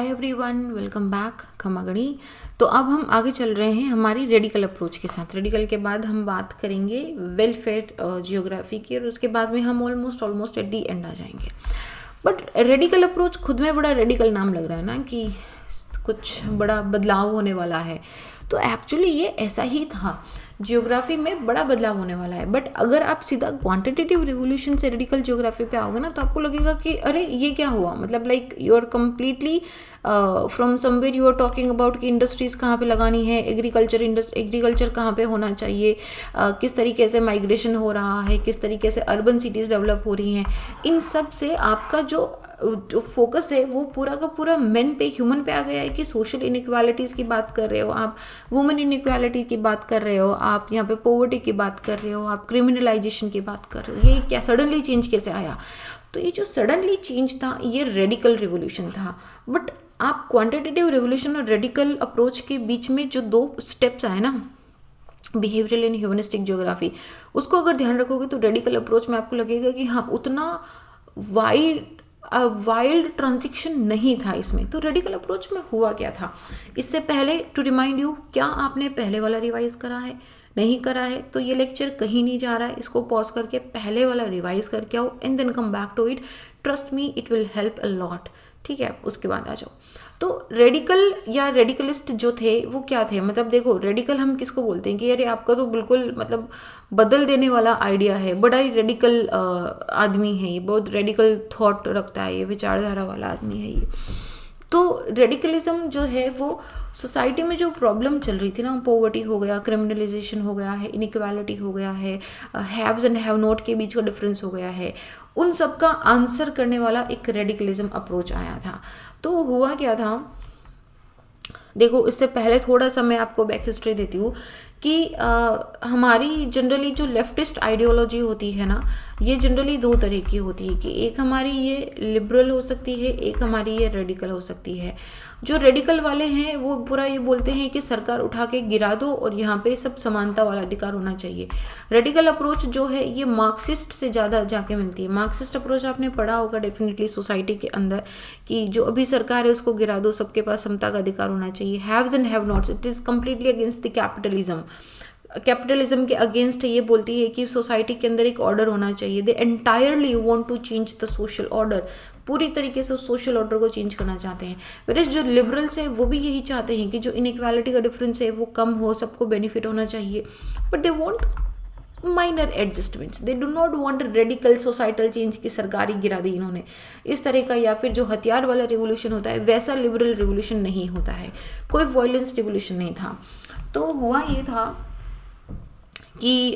हाय everyone, welcome back खमागणी। तो अब हम आगे चल रहे हैं हमारी रेडिकल अप्रोच के साथ। रेडिकल के बाद हम बात करेंगे वेलफेयर जियोग्राफी की, और उसके बाद में हम ऑलमोस्ट एट दी एंड आ जाएंगे। बट रेडिकल अप्रोच खुद में बड़ा रेडिकल नाम लग रहा है ना, कि कुछ बड़ा बदलाव होने वाला है। तो एक्चुअली ये ऐसा ही था, जियोग्राफी में बड़ा बदलाव होने वाला है। बट अगर आप सीधा क्वांटिटेटिव रिवोल्यूशन से रेडिकल जियोग्राफी पे आओगे ना, तो आपको लगेगा कि अरे ये क्या हुआ, मतलब like you are completely from somewhere you are talking about कि इंडस्ट्रीज़ कहाँ पे लगानी है, एग्रीकल्चर कहाँ पे होना चाहिए, किस तरीके से माइग्रेशन हो रहा है, किस तरीके से अर्बन सिटीज़ डेवलप हो रही हैं। इन सब से आपका जो फोकस है वो पूरा का पूरा मेन पे, ह्यूमन पे आ गया है। कि सोशल इनइक्वालिटीज़ की बात कर रहे हो आप, वुमेन इनइक्वालिटी की बात कर रहे हो आप, यहाँ पे पॉवर्टी की बात कर रहे हो आप, क्रिमिनलाइजेशन की बात कर रहे हो। ये क्या सडनली चेंज कैसे आया? तो ये जो सडनली चेंज था, ये रेडिकल रिवोल्यूशन था। बट आप क्वांटिटेटिव रिवोल्यूशन और रेडिकल अप्रोच के बीच में जो दो स्टेप्स आए ना, बिहेवियरल एंड ह्यूमनिस्टिक ज्योग्राफी, उसको अगर ध्यान रखोगे तो रेडिकल अप्रोच में आपको लगेगा कि हाँ, उतना वाइल्ड ट्रांजिशन नहीं था इसमें। तो रेडिकल अप्रोच में हुआ क्या था? इससे पहले टू रिमाइंड यू, क्या आपने पहले वाला रिवाइज करा है? नहीं करा है तो ये लेक्चर कहीं नहीं जा रहा है, इसको पॉज करके पहले वाला रिवाइज करके आओ and then come back to it. Trust me, it will help a lot. ठीक है, उसके बाद आ जाओ। तो रेडिकल या रेडिकलिस्ट जो थे वो क्या थे? मतलब देखो, रेडिकल हम किसको बोलते हैं कि अरे आपका तो बिल्कुल मतलब बदल देने वाला आइडिया है, बड़ा ही रेडिकल आदमी है ये, बहुत रेडिकल थॉट रखता है, ये विचारधारा वाला आदमी है ये। तो रेडिकलिज्म जो है वो सोसाइटी में जो प्रॉब्लम चल रही थी ना, पॉवर्टी हो गया, क्रिमिनलाइजेशन हो गया है, इनइक्वालिटी हो गया है, हैव्स एंड हैव नॉट के बीच का डिफरेंस हो गया है, उन सब का आंसर करने वाला एक रेडिकलिज्म अप्रोच आया था। तो हुआ क्या था, देखो इससे पहले थोड़ा सा मैं आपको बैक हिस्ट्री देती हूँ कि हमारी जनरली जो लेफ्टिस्ट आइडियोलॉजी होती है ना, ये जनरली दो तरह की होती है। कि एक हमारी ये लिबरल हो सकती है, एक हमारी ये रेडिकल हो सकती है। जो रेडिकल वाले हैं वो पूरा ये बोलते हैं कि सरकार उठा के गिरा दो और यहाँ पे सब समानता वाला अधिकार होना चाहिए। रेडिकल अप्रोच जो है ये मार्क्सिस्ट से ज़्यादा जाके मिलती है। मार्क्सिस्ट अप्रोच आपने पढ़ा होगा डेफिनेटली सोसाइटी के अंदर, कि जो अभी सरकार है उसको गिरा दो, सबके पास समता का अधिकार होना चाहिए। Haves and have nots, it is completely against the capitalism के अगेंस्ट ये बोलती है कि सोसाइटी के अंदर एक ऑर्डर होना चाहिए। They entirely want to change the social order, पूरी तरीके से सोशल ऑर्डर को चेंज करना चाहते हैं। वेरएज़ जो लिबरल्स हैं वो भी यही चाहते हैं कि जो इनइक्वालिटी का डिफरेंस है वो कम हो, सबको बेनिफिट होना चाहिए। But they want minor adjustments, they do not want radical societal change की सरकार ही गिरा दी इन्होंने इस तरह का। या फिर जो हथियार वाला रिवोल्यूशन होता है वैसा लिबरल रिवोल्यूशन नहीं होता है, कोई वायलेंस रिवोल्यूशन नहीं था। तो हुआ ये था कि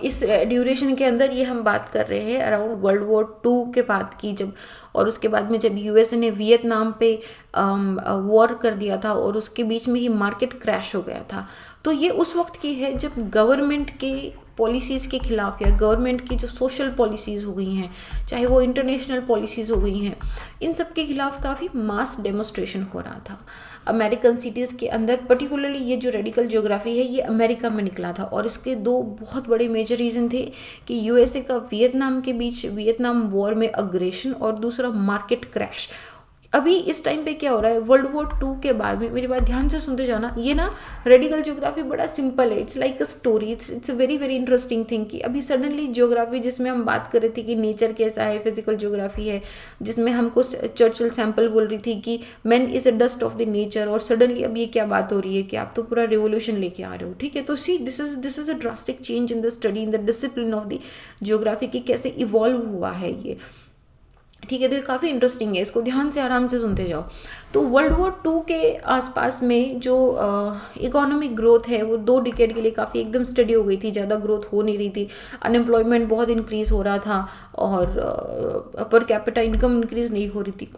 इस ड्यूरेशन के अंदर ये हम बात कर रहे हैं अराउंड वर्ल्ड वॉर 2 के बाद की, जब और उसके बाद में जब यूएसए ने वियतनाम पे वॉर कर दिया था और उसके बीच में ही मार्केट क्रैश हो गया था। तो ये उस वक्त की है जब गवर्नमेंट के पॉलिसीज़ के खिलाफ या गवर्नमेंट की जो सोशल पॉलिसीज़ हो गई हैं, चाहे वो इंटरनेशनल पॉलिसीज़ हो गई हैं, इन सब के खिलाफ काफ़ी मास डेमोस्ट्रेशन हो रहा था अमेरिकन सिटीज़ के अंदर। पर्टिकुलरली ये जो रेडिकल ज्योग्राफी है ये अमेरिका में निकला था, और इसके दो बहुत बड़े मेजर रीज़न थे कि यूएसए का वियतनाम के बीच वियतनाम वॉर में अग्रेशन, और दूसरा मार्केट क्रैश। अभी इस टाइम पे क्या हो रहा है, वर्ल्ड वॉर 2 के बाद में, मेरी बात ध्यान से सुनते जाना, ये ना रेडिकल ज्योग्राफी बड़ा सिंपल है, it's like a story, it's a very very interesting thing. कि अभी सडनली ज्योग्राफी जिसमें हम बात कर रहे थे कि नेचर कैसा है, फिजिकल ज्योग्राफी है जिसमें हमको चर्चिल सैम्पल बोल रही थी कि man is a dust of the nature, और सडनली अब ये क्या बात हो रही है कि आप तो पूरा रिवोल्यूशन लेके आ रहे हो। ठीक है, तो see this is a drastic change in the study, in the discipline of the geography की कैसे इवॉल्व हुआ है ये। ठीक है, तो ये काफ़ी इंटरेस्टिंग है, इसको ध्यान से आराम से सुनते जाओ। तो वर्ल्ड वॉर 2 के आसपास में जो इकोनॉमिक ग्रोथ है वो 2 डिकेड के लिए काफ़ी एकदम स्टडी हो गई थी, ज़्यादा ग्रोथ हो नहीं रही थी, अनएम्प्लॉयमेंट बहुत इंक्रीज़ हो रहा था, और पर कैपिटा इनकम इंक्रीज़ नहीं हो रही थी,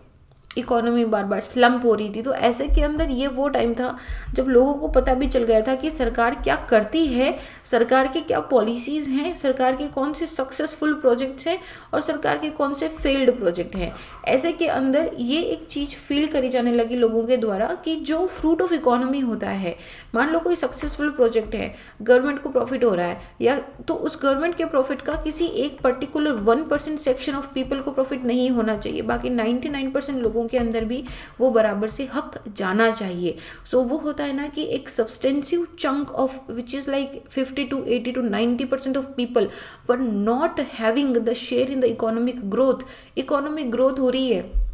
इकोनॉमी बार बार स्लम्प हो रही थी। तो ऐसे के अंदर ये वो टाइम था जब लोगों को पता भी चल गया था कि सरकार क्या करती है, सरकार की क्या पॉलिसीज़ हैं, सरकार के कौन से सक्सेसफुल प्रोजेक्ट्स हैं और सरकार के कौन से फेल्ड प्रोजेक्ट हैं। ऐसे के अंदर ये एक चीज़ फील करी जाने लगी लोगों के द्वारा कि जो फ्रूट ऑफ इकोनॉमी होता है, मान लो कोई सक्सेसफुल प्रोजेक्ट है, गवर्नमेंट को प्रॉफिट हो रहा है, या तो उस गवर्नमेंट के प्रॉफिट का किसी एक पर्टिकुलर 1% सेक्शन ऑफ पीपल को प्रॉफिट नहीं होना चाहिए, बाकी 99% लोगों के अंदर भी वो बराबर से हक जाना चाहिए। सो वो होता है ना कि एक substantive chunk of which is like 50 to 80 to 90% of people were not having the share in the economic growth हो रही है,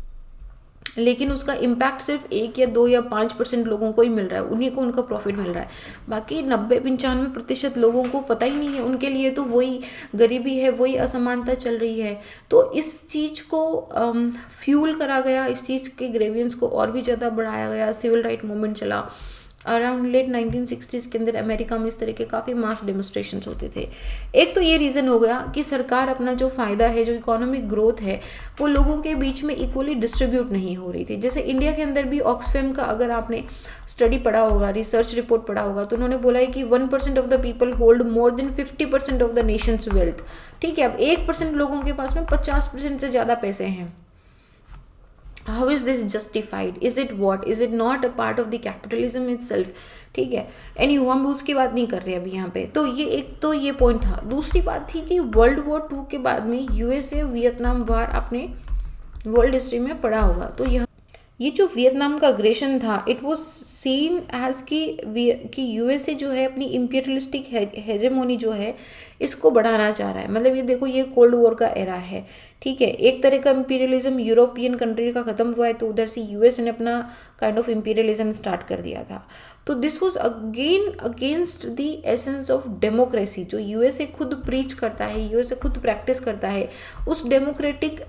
लेकिन उसका इम्पैक्ट सिर्फ 1 या 2 या 5% लोगों को ही मिल रहा है, उन्हीं को उनका प्रॉफिट मिल रहा है। बाकी 90-95% लोगों को पता ही नहीं है, उनके लिए तो वही गरीबी है, वही असमानता चल रही है। तो इस चीज़ को फ्यूल करा गया, इस चीज़ के ग्रेवियंस को और भी ज़्यादा बढ़ाया गया। सिविल राइट मूवमेंट चला अराउंड लेट 1960s के अंदर अमेरिका में, इस तरह के काफ़ी मास डेमोस्ट्रेशंस होते थे। एक तो ये रीज़न हो गया कि सरकार अपना जो फ़ायदा है, जो इकोनॉमिक ग्रोथ है, वो लोगों के बीच में इक्वली डिस्ट्रीब्यूट नहीं हो रही थी। जैसे इंडिया के अंदर भी ऑक्सफैम का अगर आपने स्टडी पढ़ा होगा, रिसर्च रिपोर्ट पढ़ा होगा, तो उन्होंने बोला है कि 1% of the people hold more than 50% of the Nations wealth. ठीक है, अब 1% लोगों के पास में 50% से ज़्यादा पैसे हैं। How is this justified? Is it what? Is it not a part of the capitalism itself? ठीक है, anyway, हम उसकी बात नहीं कर रहे अभी यहाँ पे। तो ये एक तो ये पॉइंट था। दूसरी बात थी कि वर्ल्ड वॉर 2 के बाद में यूएसए वियतनाम वार आपने वर्ल्ड हिस्ट्री में पढ़ा होगा। तो ये जो वियतनाम का अग्रेशन था, इट वॉज सीन एज कि यूएसए जो है अपनी इम्पीरियलिस्टिक हेजेमोनी जो है इसको बढ़ाना चाह रहा है। मतलब ये देखो, ये कोल्ड वॉर का एरा है। ठीक है, एक तरह का इम्पीरियलिज्म यूरोपियन कंट्री का ख़त्म हुआ है, तो उधर से यूएस ने अपना काइंड ऑफ इम्पीरियलिज्म स्टार्ट कर दिया था। तो this was again against the essence of democracy, जो यूएसए खुद प्रीच करता है, यूएसए खुद प्रैक्टिस करता है, उस डेमोक्रेटिक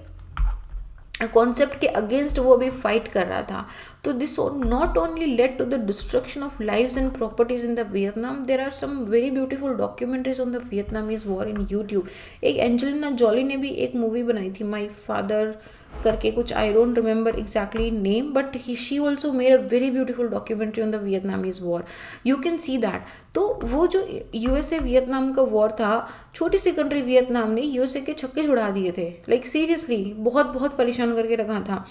कॉन्सेप्ट के अगेंस्ट वो भी फाइट कर रहा था। तो this not only led to the destruction of lives and properties in the Vietnam, there are some very beautiful documentaries on the Vietnamese war in YouTube. एक एंजेलिना जॉली ने भी एक मूवी बनाई थी, माई फादर करके कुछ, I don't remember exactly name, but she also made a very beautiful documentary on the Vietnamese war. You can see that. तो वो जो यूएसए वियतनाम का वॉर था, छोटी सी कंट्री वियतनाम ने यूएसए के छक्के छुड़ा दिए थे, लाइक सीरियसली बहुत बहुत परेशान करके रखा था।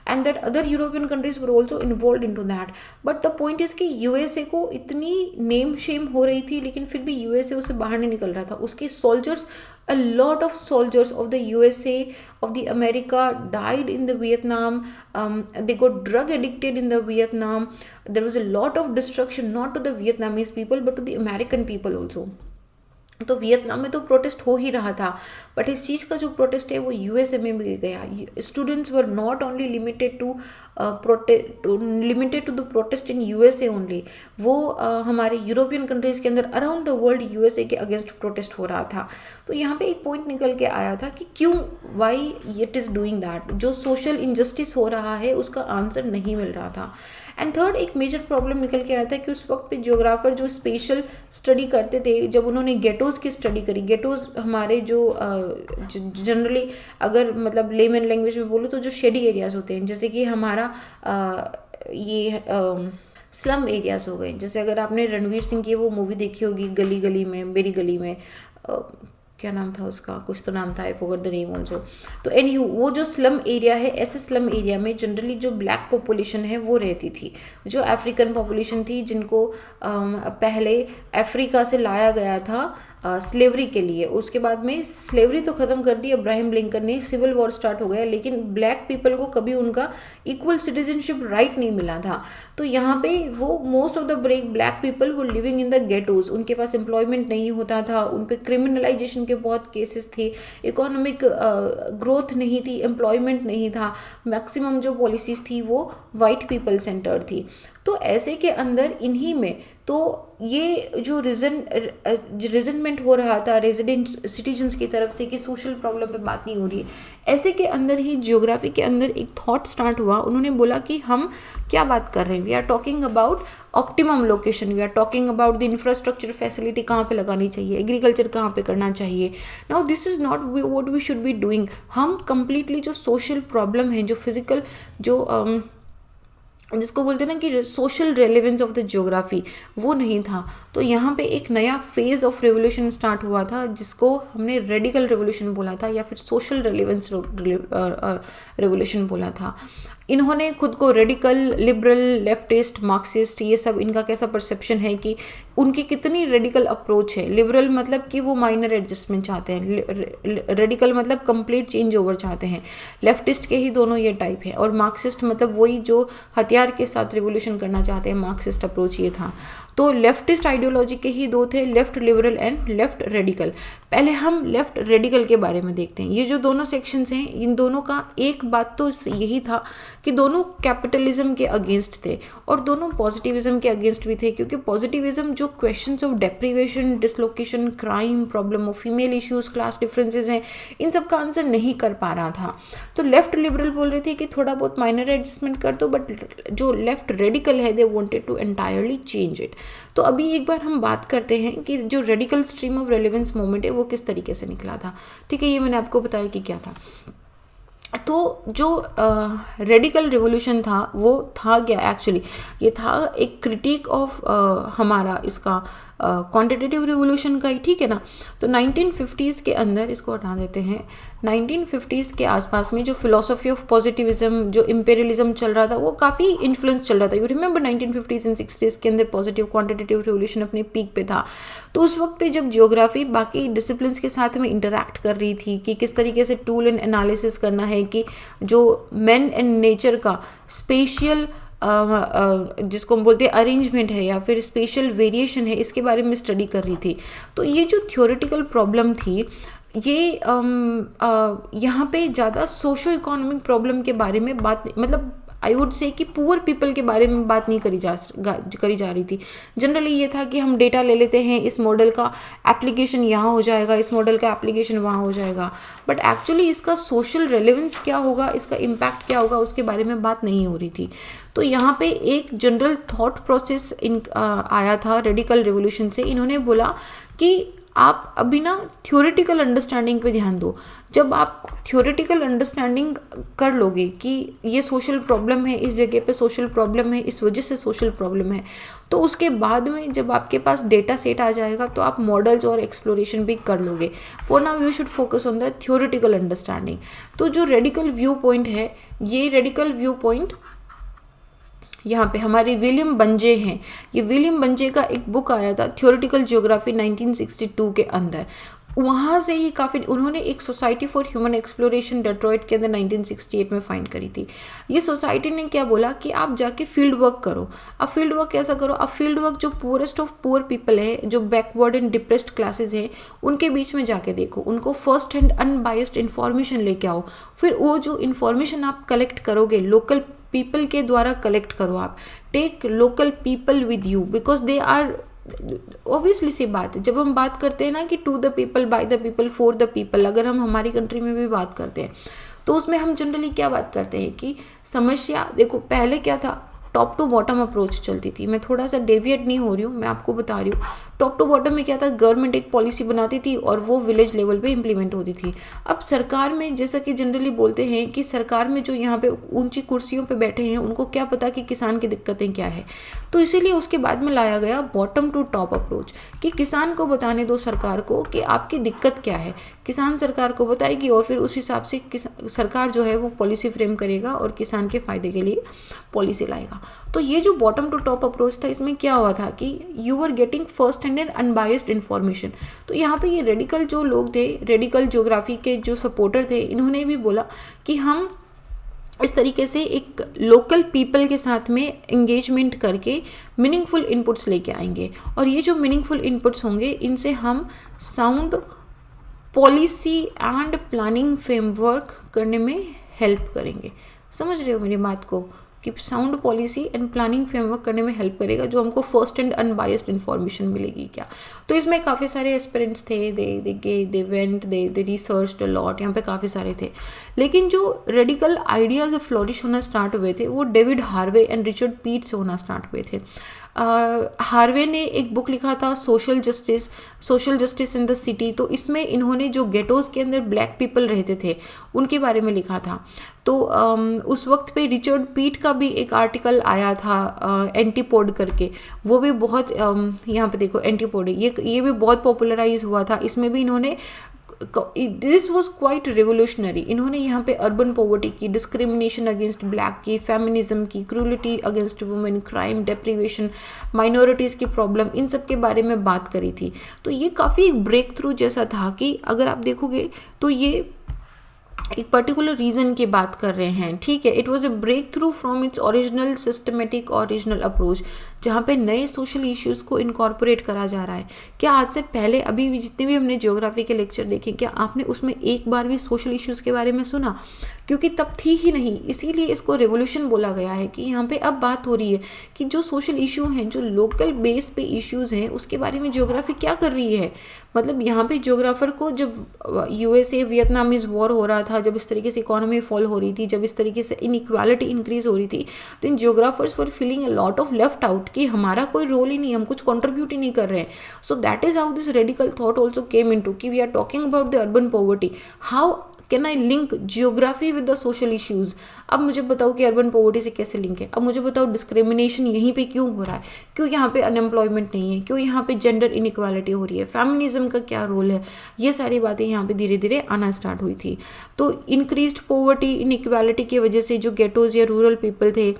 And that other European countries were also involve in to that. But the point is कि यूएसए को इतनी नेम शेम हो रही थी, लेकिन फिर भी यूएसए उससे बाहर नहीं निकल रहा था। उसके soldiers, a lot of soldiers of the USA, of the America died in the Vietnam. They got drug addicted in the Vietnam. There was a lot of destruction, not to the Vietnamese people but to the American people also. तो Vietnam में तो protest हो ही रहा था, but इस चीज़ का जो protest है वो यूएसए में भी गया। Students were not only limited to the protest in USA only, वो हमारे यूरोपियन कंट्रीज़ के अंदर अराउंड द वर्ल्ड यूएसए के अगेंस्ट प्रोटेस्ट हो रहा था। तो यहाँ पे एक पॉइंट निकल के आया था कि क्यों, why it is doing that. जो सोशल इनजस्टिस हो रहा है उसका आंसर नहीं मिल रहा था। एंड थर्ड, एक मेजर प्रॉब्लम निकल के आया था कि उस वक्त पे जियोग्राफर जो स्पेशल स्टडी करते थे, जब उन्होंने गेटोज़ की स्टडी करी, गेटोज़ हमारे जो जनरली अगर मतलब लेमन लैंग्वेज में बोलो तो जो शेडी एरियाज़ होते हैं, जैसे कि हमारा ये स्लम एरियाज़ हो गए। जैसे अगर आपने रणवीर सिंह की वो मूवी देखी होगी, गली गली में मेरी गली में, क्या नाम था उसका, कुछ तो नाम था, I forgot the name also. तो एनीहू, वो जो स्लम एरिया है, ऐसे स्लम एरिया में जनरली जो ब्लैक पॉपुलेशन है वो रहती थी, जो अफ्रीकन पॉपुलेशन थी, जिनको पहले अफ्रीका से लाया गया था स्लेवरी के लिए। उसके बाद में स्लेवरी तो ख़त्म कर दी अब्राहम लिंकन ने, सिविल वॉर स्टार्ट हो गया, लेकिन ब्लैक पीपल को कभी उनका इक्वल सिटीजनशिप राइट नहीं मिला था। तो यहाँ पे वो most of the black people वो लिविंग इन द गेटोज़, उनके पास एम्प्लॉयमेंट नहीं होता था, उन पर क्रिमिनलाइजेशन के बहुत केसेस थे, इकोनॉमिक ग्रोथ नहीं थी, एम्प्लॉयमेंट नहीं था, मैक्सिमम जो पॉलिसीज़ थी वो वाइट पीपल सेंटर्ड थी। तो ऐसे के अंदर इन्हीं में तो ये जो रिजनमेंट हो रहा था रेजिडेंट सिटीजन्स की तरफ से कि सोशल प्रॉब्लम पे बात नहीं हो रही है, ऐसे के अंदर ही जियोग्राफी के अंदर एक थॉट स्टार्ट हुआ। उन्होंने बोला कि हम क्या बात कर रहे हैं, we are talking about optimum location, we are talking about the infrastructure facility कहाँ पे लगानी चाहिए, एग्रीकल्चर कहाँ पे करना चाहिए। Now this is not what we should be doing. हम कंप्लीटली जो सोशल प्रॉब्लम है, जो फिजिकल जो जिसको बोलते हैं ना कि social relevance of the geography, वो नहीं था। तो यहाँ पे एक नया फेज ऑफ रेवोल्यूशन स्टार्ट हुआ था, जिसको हमने रेडिकल रेवोल्यूशन बोला था या फिर सोशल रेलेवेंस रेवोल्यूशन बोला था। इन्होंने खुद को रेडिकल, लिबरल, लेफ्टिस्ट, मार्क्सिस्ट, ये सब इनका कैसा परसेप्शन है कि उनकी कितनी रेडिकल अप्रोच है। लिबरल मतलब कि वो माइनर एडजस्टमेंट चाहते हैं, रेडिकल मतलब कंप्लीट चेंज ओवर चाहते हैं। लेफ्टिस्ट के ही दोनों ये टाइप है, और मार्क्सिस्ट मतलब वही जो हथियार के साथ रिवोल्यूशन करना चाहते हैं, मार्क्सिस्ट अप्रोच ये था। तो लेफ्टिस्ट आइडियोलॉजी के ही दो थे, left liberal and left radical. पहले हम लेफ्ट रेडिकल के बारे में देखते हैं। ये जो दोनों सेक्शंस हैं, इन दोनों का एक बात तो यही था कि दोनों कैपिटलिज्म के अगेंस्ट थे और दोनों पॉजिटिविज्म के अगेंस्ट भी थे, क्योंकि पॉजिटिविज्म जो questions of deprivation, dislocation, crime, problem of female issues, class differences हैं, इन सब का आंसर नहीं कर पा रहा था। तो लेफ्ट लिबरल बोल रहे थे कि थोड़ा बहुत माइनर एडजस्टमेंट कर दो, बट जो लेफ्ट रेडिकल है they wanted to entirely change it. तो अभी एक बार हम बात करते हैं कि जो radical stream of relevance movement है वो किस तरीके से निकला था। ठीक है, ये मैंने आपको बताया कि क्या था। तो जो रेडिकल रिवॉल्यूशन था वो था क्या एक्चुअली, ये था एक क्रिटिक ऑफ हमारा इसका क्वांटिटेटिव रिवॉल्यूशन का ही, ठीक है ना। तो 1950s के अंदर, इसको हटा देते हैं, 1950s के आसपास में जो फिलोसफी ऑफ पॉजिटिविज्म, जो इंपेरियलिज्म चल रहा था, वो काफ़ी इन्फ्लुएंस चल रहा था। You remember 1950s and 60s के अंदर पॉजिटिव क्वांटिटेटिव रिवॉल्यूशन अपने पीक पे था। तो उस वक्त पे जब जियोग्राफी बाकी डिसिप्लिन्स के साथ में इंटरैक्ट कर रही थी कि किस तरीके से टूल एंड एनालिसिस करना है, कि जो मैन एंड नेचर का स्पेशियल जिसको हम बोलते हैं अरेंजमेंट है या फिर स्पेशल वेरिएशन है, इसके बारे में स्टडी कर रही थी। तो ये जो थ्योरेटिकल प्रॉब्लम थी, ये यहाँ पे ज़्यादा सोशो इकोनॉमिक प्रॉब्लम के बारे में बात, मतलब आई वुड से कि पुअर पीपल के बारे में बात नहीं करी जा रही थी। जनरली ये था कि हम डेटा ले लेते हैं, इस मॉडल का एप्लीकेशन यहाँ हो जाएगा, इस मॉडल का एप्लीकेशन वहाँ हो जाएगा, बट एक्चुअली इसका सोशल रेलेवेंस क्या होगा, इसका इम्पैक्ट क्या होगा, उसके बारे में बात नहीं हो रही थी। तो यहाँ पे एक जनरल थॉट प्रोसेस आया था रेडिकल रिवोल्यूशन से। इन्होंने बोला कि आप अभी ना थ्योरेटिकल अंडरस्टैंडिंग पे ध्यान दो। जब आप थ्योरेटिकल अंडरस्टैंडिंग कर लोगे कि ये सोशल प्रॉब्लम है, इस जगह पे सोशल प्रॉब्लम है, इस वजह से सोशल प्रॉब्लम है, तो उसके बाद में जब आपके पास डेटा सेट आ जाएगा तो आप मॉडल्स और एक्सप्लोरेशन भी कर लोगे। For now you should focus on the theoretical understanding. तो जो रेडिकल व्यू पॉइंट है, ये रेडिकल व्यू पॉइंट यहाँ पे हमारे विलियम बंजे हैं। ये विलियम बंजे का एक बुक आया था थ्योरेटिकल ज्योग्राफी 1962 के अंदर। वहाँ से ही काफ़ी, उन्होंने एक society for human exploration Detroit के अंदर 1968 में फाइंड करी थी। ये सोसाइटी ने क्या बोला कि आप जाके फील्ड वर्क करो। अब फील्ड वर्क कैसा करो, अब फील्ड वर्क जो पुअरेस्ट ऑफ पुअर पीपल है, जो बैकवर्ड एंड डिप्रेस्ड क्लासेस हैं, उनके बीच में जाके देखो, उनको फर्स्ट हैंड अनबायस्ड इन्फॉर्मेशन लेके आओ। फिर वो जो इन्फॉर्मेशन आप कलेक्ट करोगे, लोकल पीपल के द्वारा कलेक्ट करो। आप take local people with you, because they are, obviously सी बात है, जब हम बात करते हैं ना कि to the people, by the people, for the people, अगर हम हमारी कंट्री में भी बात करते हैं तो उसमें हम जनरली क्या बात करते हैं कि समस्या, देखो पहले क्या था, टॉप टू बॉटम अप्रोच चलती थी। मैं थोड़ा सा डेविएट नहीं हो रही हूँ, मैं आपको बता रही हूँ। टॉप टू बॉटम में क्या था, गवर्नमेंट एक पॉलिसी बनाती थी और वो विलेज लेवल पे इम्प्लीमेंट होती थी। अब सरकार में, जैसा कि जनरली बोलते हैं कि सरकार में जो यहाँ पे ऊंची कुर्सियों पे बैठे हैं, उनको क्या पता कि किसान की दिक्कतें क्या है। तो इसीलिए उसके बाद में लाया गया बॉटम टू टॉप अप्रोच, कि किसान को बताने दो सरकार को कि आपकी दिक्कत क्या है, किसान सरकार को बताएगी और फिर उस हिसाब से सरकार जो है वो पॉलिसी फ्रेम करेगा और किसान के फायदे के लिए पॉलिसी लाएगा। तो ये जो बॉटम टू टॉप अप्रोच था, इसमें क्या हुआ था कि you are getting first hand and unbiased information. तो यहाँ पे ये रेडिकल जो लोग थे, रेडिकल ज्योग्राफी के जो सपोर्टर थे, इन्होंने भी बोला कि हम इस तरीके से एक लोकल पीपल के साथ में एंगेजमेंट करके मीनिंगफुल इनपुट्स लेके आएंगे, और ये जो मीनिंगफुल इनपुट्स होंगे, इनसे हम sound policy and planning framework करने में हेल्प करेंगे। समझ रहे हो मेरी बात को, कि sound policy and planning framework करने में हेल्प करेगा, जो हमको फर्स्ट एंड अनबायस्ड इन्फॉर्मेशन मिलेगी क्या। तो इसमें काफ़ी सारे एस्पिरेंट्स थे, they went, they researched a lot, यहाँ पे काफ़ी सारे थे। लेकिन जो रेडिकल आइडियाज़ फ्लोरिश होना स्टार्ट हुए थे, वो डेविड हार्वे एंड रिचर्ड पीट से होना स्टार्ट हुए थे। हार्वे ने एक बुक लिखा था social justice in the city. तो इसमें इन्होंने जो गेटोज़ के अंदर ब्लैक पीपल रहते थे उनके बारे में लिखा था। तो उस वक्त पे रिचर्ड पीट का भी एक आर्टिकल आया था एंटीपोड करके, वो भी बहुत यहाँ पे देखो एंटीपोड, ये भी बहुत पॉपुलराइज हुआ था। इसमें भी इन्होंने दिस वॉज क्वाइट रिवोल्यूशनरी। इन्होंने यहाँ पे अर्बन पॉवर्टी की, डिस्क्रिमिनेशन अगेंस्ट ब्लैक की, फेमिनिज्म की, cruelty against women, crime, deprivation, minorities की प्रॉब्लम, इन सब के बारे में बात करी थी। तो ये काफ़ी एक ब्रेक थ्रू जैसा था कि अगर आप देखोगे तो ये एक पर्टिकुलर रीज़न की बात कर रहे हैं, ठीक है। It was a breakthrough from its original systematic original approach, जहाँ पे नए सोशल इश्यूज़ को इनकॉर्पोरेट करा जा रहा है। क्या आज से पहले अभी भी जितने भी हमने ज्योग्राफी के लेक्चर देखे, क्या आपने उसमें एक बार भी सोशल इश्यूज़ के बारे में सुना? क्योंकि तब थी ही नहीं, इसीलिए इसको रेवोल्यूशन बोला गया है कि यहाँ पे अब बात हो रही है कि जो सोशल इशू हैं, जो लोकल बेस पे इश्यूज़ हैं, उसके बारे में ज्योग्राफी क्या कर रही है। मतलब यहाँ पे ज्योग्राफर को जब यूएसए वियतनामीज वॉर हो रहा था, जब इस तरीके से इकोनॉमी फॉल हो रही थी, जब इस तरीके से इनइक्वालिटी इंक्रीज हो रही थी, then geographers were feeling a lot of left out कि हमारा कोई रोल ही नहीं, हम कुछ कंट्रीब्यूट ही नहीं कर रहे हैं। So that is how this radical thought also came into कि we are talking about the urban poverty, how can I link geography with the social issues. अब मुझे बताओ कि अर्बन पॉवर्टी से कैसे लिंक है। अब मुझे बताओ डिस्क्रिमिनेशन यहीं पे क्यों हो रहा है, क्यों यहाँ पे अनएम्प्लॉयमेंट नहीं है, क्यों यहाँ पे जेंडर इनइक्वालिटी हो रही है, फेमिनिज्म का क्या रोल है। ये सारी बातें यहाँ पे धीरे धीरे आना स्टार्ट हुई थी। तो इंक्रीज्ड पॉवर्टी इनइक्वालिटी की वजह से जो गेटोज या रूरल पीपल थे,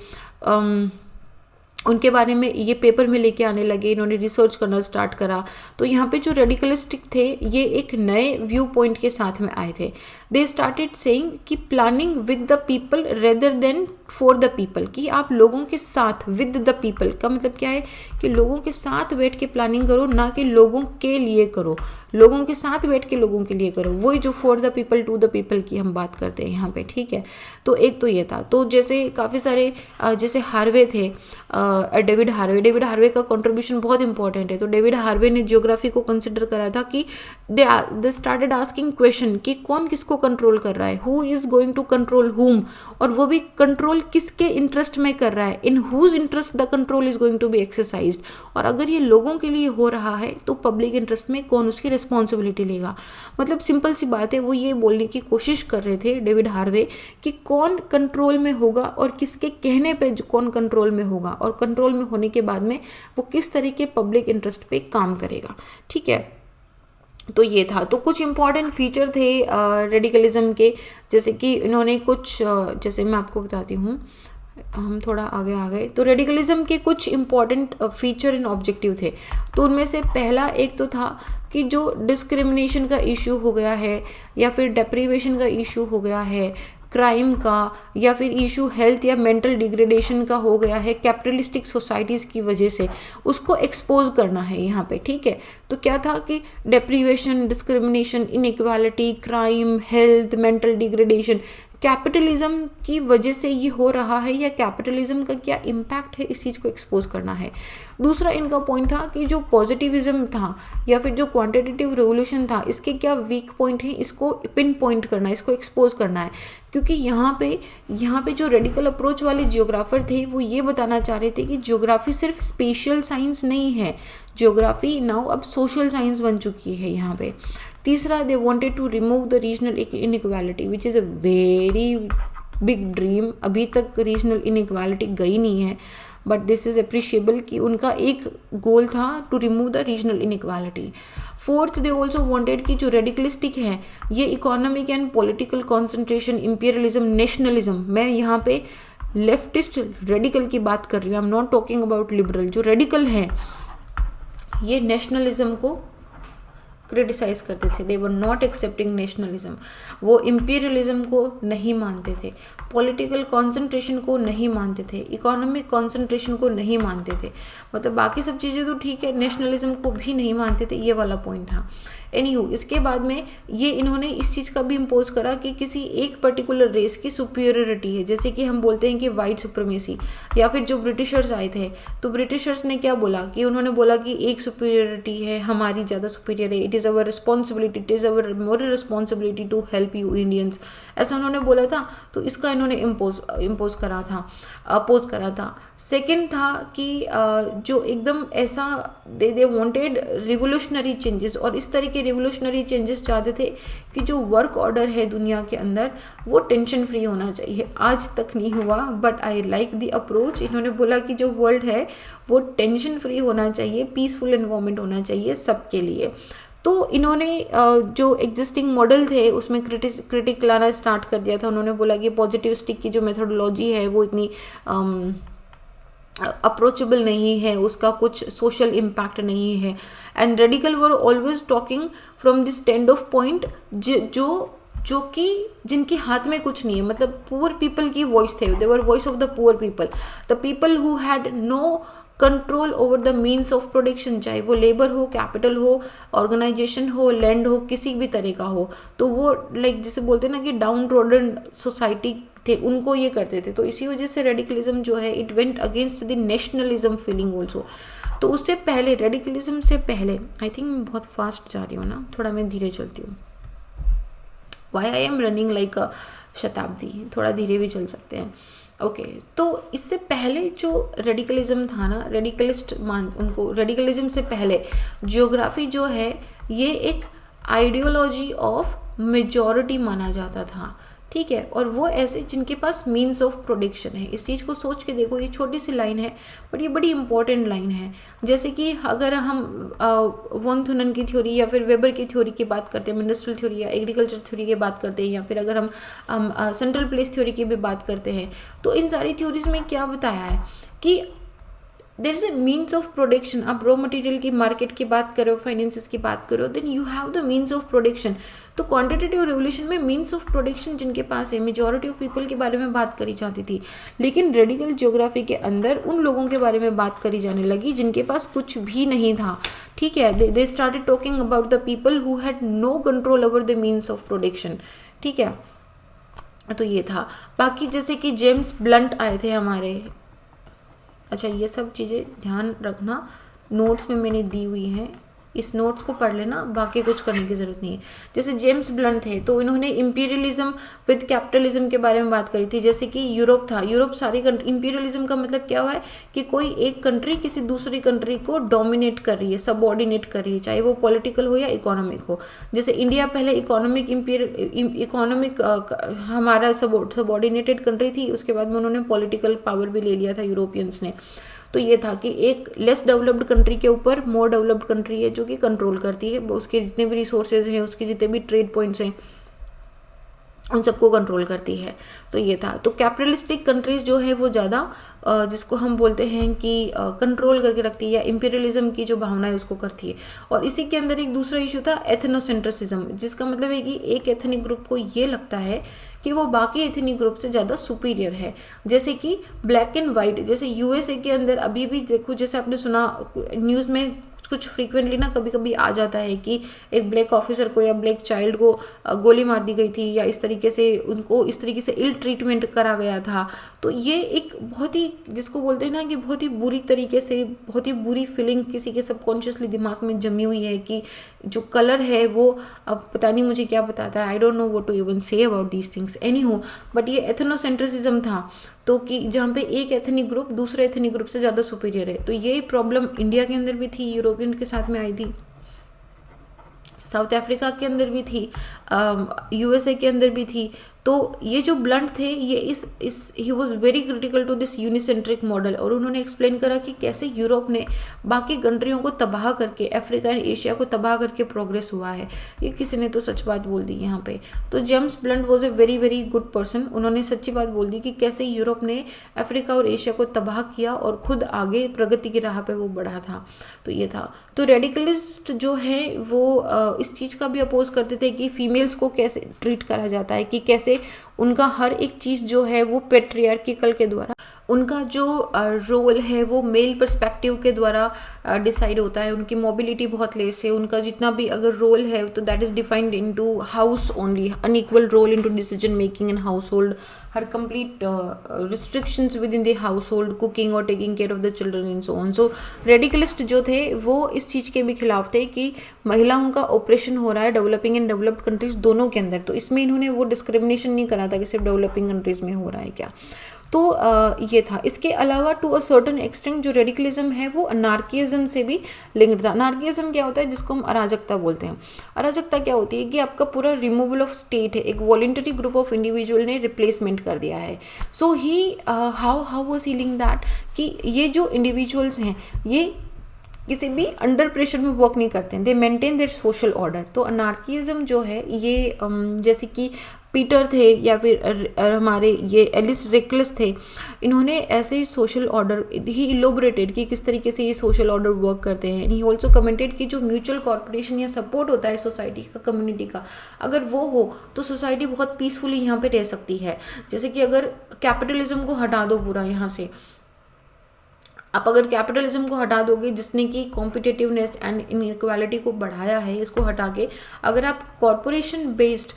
उनके बारे में ये पेपर में लेके आने लगे, इन्होंने रिसर्च करना स्टार्ट करा। तो यहाँ पे जो रेडिकलिस्टिक थे, ये एक नए व्यू पॉइंट के साथ में आए थे। दे स्टार्टेड सेइंग कि planning with the people rather than for the people, कि आप लोगों के साथ, विद द पीपल का मतलब क्या है कि लोगों के साथ बैठ के प्लानिंग करो, ना कि लोगों के लिए करो, लोगों के साथ बैठ के लोगों के लिए करो। वही जो for the people to the people की हम बात करते हैं यहाँ पे, ठीक है। तो एक तो ये था। तो जैसे काफ़ी सारे जैसे हार्वे थे, डेविड हार्वे का कंट्रीब्यूशन बहुत इंपॉर्टेंट है। तो डेविड हार्वे ने ज्योग्राफी को कंसिडर करा था कि दे स्टार्टेड आस्किंग क्वेश्चन कि कौन किसको कंट्रोल कर रहा है, who is going to control whom, और वो भी कंट्रोल किसके इंटरेस्ट में कर रहा है, in whose interest the control is going to be exercised. और अगर ये लोगों के लिए हो रहा है तो पब्लिक इंटरेस्ट में कौन उसकी रिस्पॉन्सिबिलिटी लेगा। मतलब सिंपल सी बात है, वो ये बोलने की कोशिश कर रहे थे डेविड हार्वे कि कौन कंट्रोल में होगा और किसके कहने पे कौन कंट्रोल में होगा, और कंट्रोल में होने के बाद में वो किस तरीके पब्लिक इंटरेस्ट पे काम करेगा, ठीक है। तो ये था। तो कुछ इंपॉर्टेंट फीचर थे रेडिकलिज्म के, जैसे कि इन्होंने कुछ, जैसे मैं आपको बताती हूँ, हम थोड़ा आगे आ गए। तो रेडिकलिज्म के कुछ इंपॉर्टेंट फीचर एंड ऑब्जेक्टिव थे। तो उनमें से पहला एक तो था कि जो डिस्क्रिमिनेशन का इशू हो गया है, या फिर डेप्रीवेशन का इशू हो गया है, क्राइम का, या फिर इशू हेल्थ या मेंटल डिग्रेडेशन का हो गया है कैपिटलिस्टिक सोसाइटीज़ की वजह से, उसको एक्सपोज करना है यहाँ पे, ठीक है। तो क्या था कि deprivation, discrimination, inequality, crime, health, mental degradation, capitalism की वजह से ये हो रहा है, या कैपिटलिज्म का क्या इम्पैक्ट है, इस चीज़ को एक्सपोज करना है। दूसरा इनका पॉइंट था कि जो पॉजिटिविज्म था या फिर जो क्वांटिटेटिव रेवोल्यूशन था, इसके क्या वीक पॉइंट है, इसको पिन पॉइंट करना है, इसको एक्सपोज करना है। क्योंकि यहाँ पे जो रेडिकल अप्रोच वाले जियोग्राफर थे, वो ये बताना चाह रहे थे कि ज्योग्राफी सिर्फ स्पेशल साइंस नहीं है, ज्योग्राफी नाउ अब सोशल साइंस बन चुकी है यहाँ पे। तीसरा, they wanted to remove the regional inequality which is a very big dream. अभी तक रीजनल इनइक्वालिटी गई नहीं है, बट दिस इज़ अप्रिशिएबल कि उनका एक गोल था to remove the regional inequality. Fourth, they also wanted कि जो रेडिकलिस्टिक है, ये economic and political concentration, imperialism, nationalism, मैं यहाँ पे लेफ्टिस्ट रेडिकल की बात कर रही हूँ, I am not talking about liberal. जो रेडिकल हैं ये नेशनलिज्म को क्रिटिसाइज करते थे, they were not accepting nationalism. वो इंपीरियलिज्म को नहीं मानते थे, पॉलिटिकल कॉन्सेंट्रेशन को नहीं मानते थे, इकोनॉमिक कॉन्सेंट्रेशन को नहीं मानते थे। मतलब बाकी सब चीज़ें तो ठीक है, नेशनलिज्म को भी नहीं मानते थे, ये वाला पॉइंट था। एनीहू, इसके बाद में ये इन्होंने इस चीज़ का भी इम्पोज करा कि किसी एक पर्टिकुलर रेस की सुपीरियरिटी है, जैसे कि हम बोलते हैं कि वाइट सुप्रीमेसी। या फिर जो ब्रिटिशर्स आए थे, तो ब्रिटिशर्स ने क्या बोला कि उन्होंने बोला कि एक सुपीरियरिटी है, हमारी ज़्यादा सुपीरियर है, it is our responsibility, it is our moral responsibility to help you Indians, ऐसा उन्होंने बोला था। तो इसका इन्होंने इम्पोज करा था, अपोज करा था। सेकेंड था कि जो एकदम ऐसा दे वांटेड रिवोल्यूशनरी चेंजेस, और इस तरह के रिवोल्यूशनरी चेंजेस चाहते थे कि जो वर्क ऑर्डर है दुनिया के अंदर वो टेंशन फ्री होना चाहिए। आज तक नहीं हुआ, but I like the approach. इन्होंने बोला कि जो वर्ल्ड है वो टेंशन फ्री होना चाहिए, पीसफुल एनवायरनमेंट होना चाहिए सबके लिए। तो इन्होंने जो एग्जिस्टिंग मॉडल थे उसमें क्रिटिक लाना स्टार्ट कर दिया था। उन्होंने बोला कि पॉजिटिविस्टिक की जो मेथोडोलॉजी है वो इतनी अप्रोचेबल नहीं है, उसका कुछ सोशल इम्पैक्ट नहीं है। And radical were always talking from this stand of point जो कि जिनके हाथ में कुछ नहीं है, मतलब पुअर पीपल की वॉइस थे, they were voice of the poor people, the people who had no control over the means of production, चाहे वो लेबर हो, कैपिटल हो, ऑर्गेनाइजेशन हो, लैंड हो, किसी भी तरह का हो। तो वो लाइक जैसे बोलते हैं ना कि डाउन ट्रोडन सोसाइटी थे, उनको ये करते थे। तो इसी वजह से रेडिकलिज्म जो है it went against the nationalism feeling also. तो उससे पहले, रेडिकलिज्म से पहले, आई थिंक मैं बहुत फास्ट जा रही हूँ ना, थोड़ा मैं धीरे चलती हूँ। Why I am running like a Shatabdi, थोड़ा धीरे भी चल सकते हैं। ओके तो इससे पहले जो रेडिकलिज्म था ना, उनको रेडिकलिज्म से पहले जियोग्राफी जो है ये एक आइडियोलॉजी ऑफ मेजॉरिटी माना जाता था, ठीक है। और वो ऐसे जिनके पास मीन्स ऑफ प्रोडक्शन है। इस चीज़ को सोच के देखो, ये छोटी सी लाइन है बट ये बड़ी इंपॉर्टेंट लाइन है। जैसे कि अगर हम वॉन थुनन की थ्योरी या फिर वेबर की थ्योरी की बात करते हैं, इंडस्ट्रियल थ्योरी या एग्रीकल्चर थ्योरी की बात करते हैं, या फिर अगर हम सेंट्रल प्लेस थ्योरी की भी बात करते हैं, तो इन सारी थ्योरीज में क्या बताया है कि there is a means of production. आप रॉ मटेरियल की मार्केट की बात करो, फाइनेंसिस की बात करो, then you have the means of production. तो क्वांटिटेटिव रेवोल्यूशन में मीन्स ऑफ प्रोडक्शन जिनके पास है, मेजॉरिटी ऑफ पीपल के बारे में बात करी जाती थी। लेकिन रेडिकल ज्योग्राफी के अंदर उन लोगों के बारे में बात करी जाने लगी जिनके पास कुछ भी नहीं था, ठीक है। They started talking about the people who had no control over the means of production, ठीक है। तो ये था। बाकी जैसे कि जेम्स ब्लंट आए थे हमारे, अच्छा ये सब चीज़ें ध्यान रखना, नोट्स में मैंने दी हुई हैं, इस नोट्स को पढ़ लेना, बाकी कुछ करने की ज़रूरत नहीं है। जैसे जेम्स ब्लंट थे तो इन्होंने इंपीरियलिज्म विद कैपिटलिज्म के बारे में बात करी थी। जैसे कि यूरोप था, यूरोप सारी कंट्री, इंपीरियलिज्म का मतलब क्या हुआ है कि कोई एक कंट्री किसी दूसरी कंट्री को डोमिनेट कर रही है, सबऑर्डिनेट कर रही है, चाहे वो पॉलिटिकल हो या इकोनॉमिक हो। जैसे इंडिया पहले इकोनॉमिक हमारा सबऑर्डिनेटेड कंट्री थी, उसके बाद में उन्होंने पॉलिटिकल पावर भी ले लिया था यूरोपियंस ने। तो ये था कि एक लेस डेवलप्ड कंट्री के ऊपर मोर डेवलप्ड कंट्री है जो कि कंट्रोल करती है, उसके जितने भी रिसोर्सेज हैं, उसके जितने भी ट्रेड पॉइंट्स हैं, उन सबको कंट्रोल करती है। तो ये था। तो कैपिटलिस्टिक कंट्रीज जो है वो ज़्यादा जिसको हम बोलते हैं कि कंट्रोल करके रखती है, या इंपीरियलिज्म की जो भावना है उसको करती है। और इसी के अंदर एक दूसरा इशू था एथनोसेंट्रिसिज्म, जिसका मतलब है कि एक एथनिक ग्रुप को ये लगता है कि वो बाकी एथनिक ग्रुप से ज़्यादा सुपीरियर है। जैसे कि ब्लैक एंड वाइट, जैसे यूएसए के अंदर अभी भी देखो, जैसे आपने सुना न्यूज़ में कुछ फ्रीक्वेंटली ना कभी कभी आ जाता है कि एक ब्लैक ऑफिसर को या ब्लैक चाइल्ड को गोली मार दी गई थी, या इस तरीके से उनको इस तरीके से इल ट्रीटमेंट करा गया था। तो ये एक बहुत ही, जिसको बोलते हैं ना कि बहुत ही बुरी तरीके से, बहुत ही बुरी फीलिंग किसी के सबकॉन्शियसली दिमाग में जमी हुई है कि जो कलर है वो अब पता नहीं मुझे क्या बताता है, I don't know what to even say about these things anyhow. But ये एथनोसेंट्रिसिज्म था, तो कि जहाँ पे एक एथनिक ग्रुप दूसरे एथनिक ग्रुप से ज़्यादा सुपीरियर है। तो ये प्रॉब्लम इंडिया के अंदर भी थी, यूरोपियन के साथ में आई थी, साउथ अफ्रीका के अंदर भी थी, यूएसए के अंदर भी थी। तो ये जो ब्लंट थे, ये इस he was very critical to this unicentric model. और उन्होंने एक्सप्लेन करा कि कैसे यूरोप ने बाकी कंट्रियों को तबाह करके, अफ्रीका एंड एशिया को तबाह करके प्रोग्रेस हुआ है। ये किसी ने तो सच बात बोल दी यहाँ पे। तो James blunt was a very very good person. उन्होंने सच्ची बात बोल दी कि कैसे यूरोप ने अफ्रीका और एशिया को तबाह किया और खुद आगे प्रगति की राह पे वो बढ़ा था। तो ये था। तो रेडिकलिस्ट जो है वो इस चीज़ का भी अपोज करते थे कि फीमेल्स को कैसे ट्रीट करा जाता है, कि कैसे उनका हर एक चीज़ जो है वो पेट्रियार्किकल के द्वारा, उनका जो रोल है वो मेल पर्सपेक्टिव के द्वारा डिसाइड होता है। उनकी मोबिलिटी बहुत लेस है, उनका जितना भी अगर रोल है तो that is defined into house only, unequal role into decision making in household, her complete restrictions within the household, cooking और taking care of the children in so on. So radicalist जो थे वो इस चीज़ के भी खिलाफ थे कि महिलाओं का ऑपरेशन हो रहा है डेवलपिंग एंड डेवलप्ड कंट्रीज दोनों के अंदर। तो इसमें इन्होंने वो डिस्क्रिमिनेशन नहीं करा था कि सिर्फ डेवलपिंग कंट्रीज में हो रहा है क्या। तो ये था। इसके अलावा टू अ सर्टन एक्सटेंट जो रेडिकलिज्म है वो अनार्किज्म से भी लिंक्ड था। अनार्किज्म क्या होता है, जिसको हम अराजकता बोलते हैं। अराजकता क्या होती है कि आपका पूरा रिमूवल ऑफ स्टेट है, एक वॉलंटरी ग्रुप ऑफ इंडिविजुअल ने रिप्लेसमेंट कर दिया है। So he how was he link that कि ये जो इंडिविजुअल्स हैं ये किसी भी अंडर प्रेशर में वर्क नहीं करते हैं, दे मेंटेन देयर सोशल ऑर्डर। तो अनार्किज्म जो है ये जैसे कि पीटर थे या फिर हमारे ये एलिस रेकलेस थे, इन्होंने ऐसे ही सोशल ऑर्डर ही इलोबरेटेड कि किस तरीके से ये सोशल ऑर्डर वर्क करते हैं। ही ऑल्सो कमेंटेड कि जो म्यूचुअल कॉर्पोरेशन या सपोर्ट होता है सोसाइटी का, कम्युनिटी का, अगर वो हो तो सोसाइटी बहुत पीसफुली यहाँ पे रह सकती है। जैसे कि अगर कैपिटलिज्म को हटा दो पूरा यहाँ से, आप अगर कैपिटलिज्म को हटा दोगे जिसने कि कॉम्पिटिटिवनेस एंड इनइक्वालिटी को बढ़ाया है, इसको हटा के अगर आप कॉरपोरेशन बेस्ड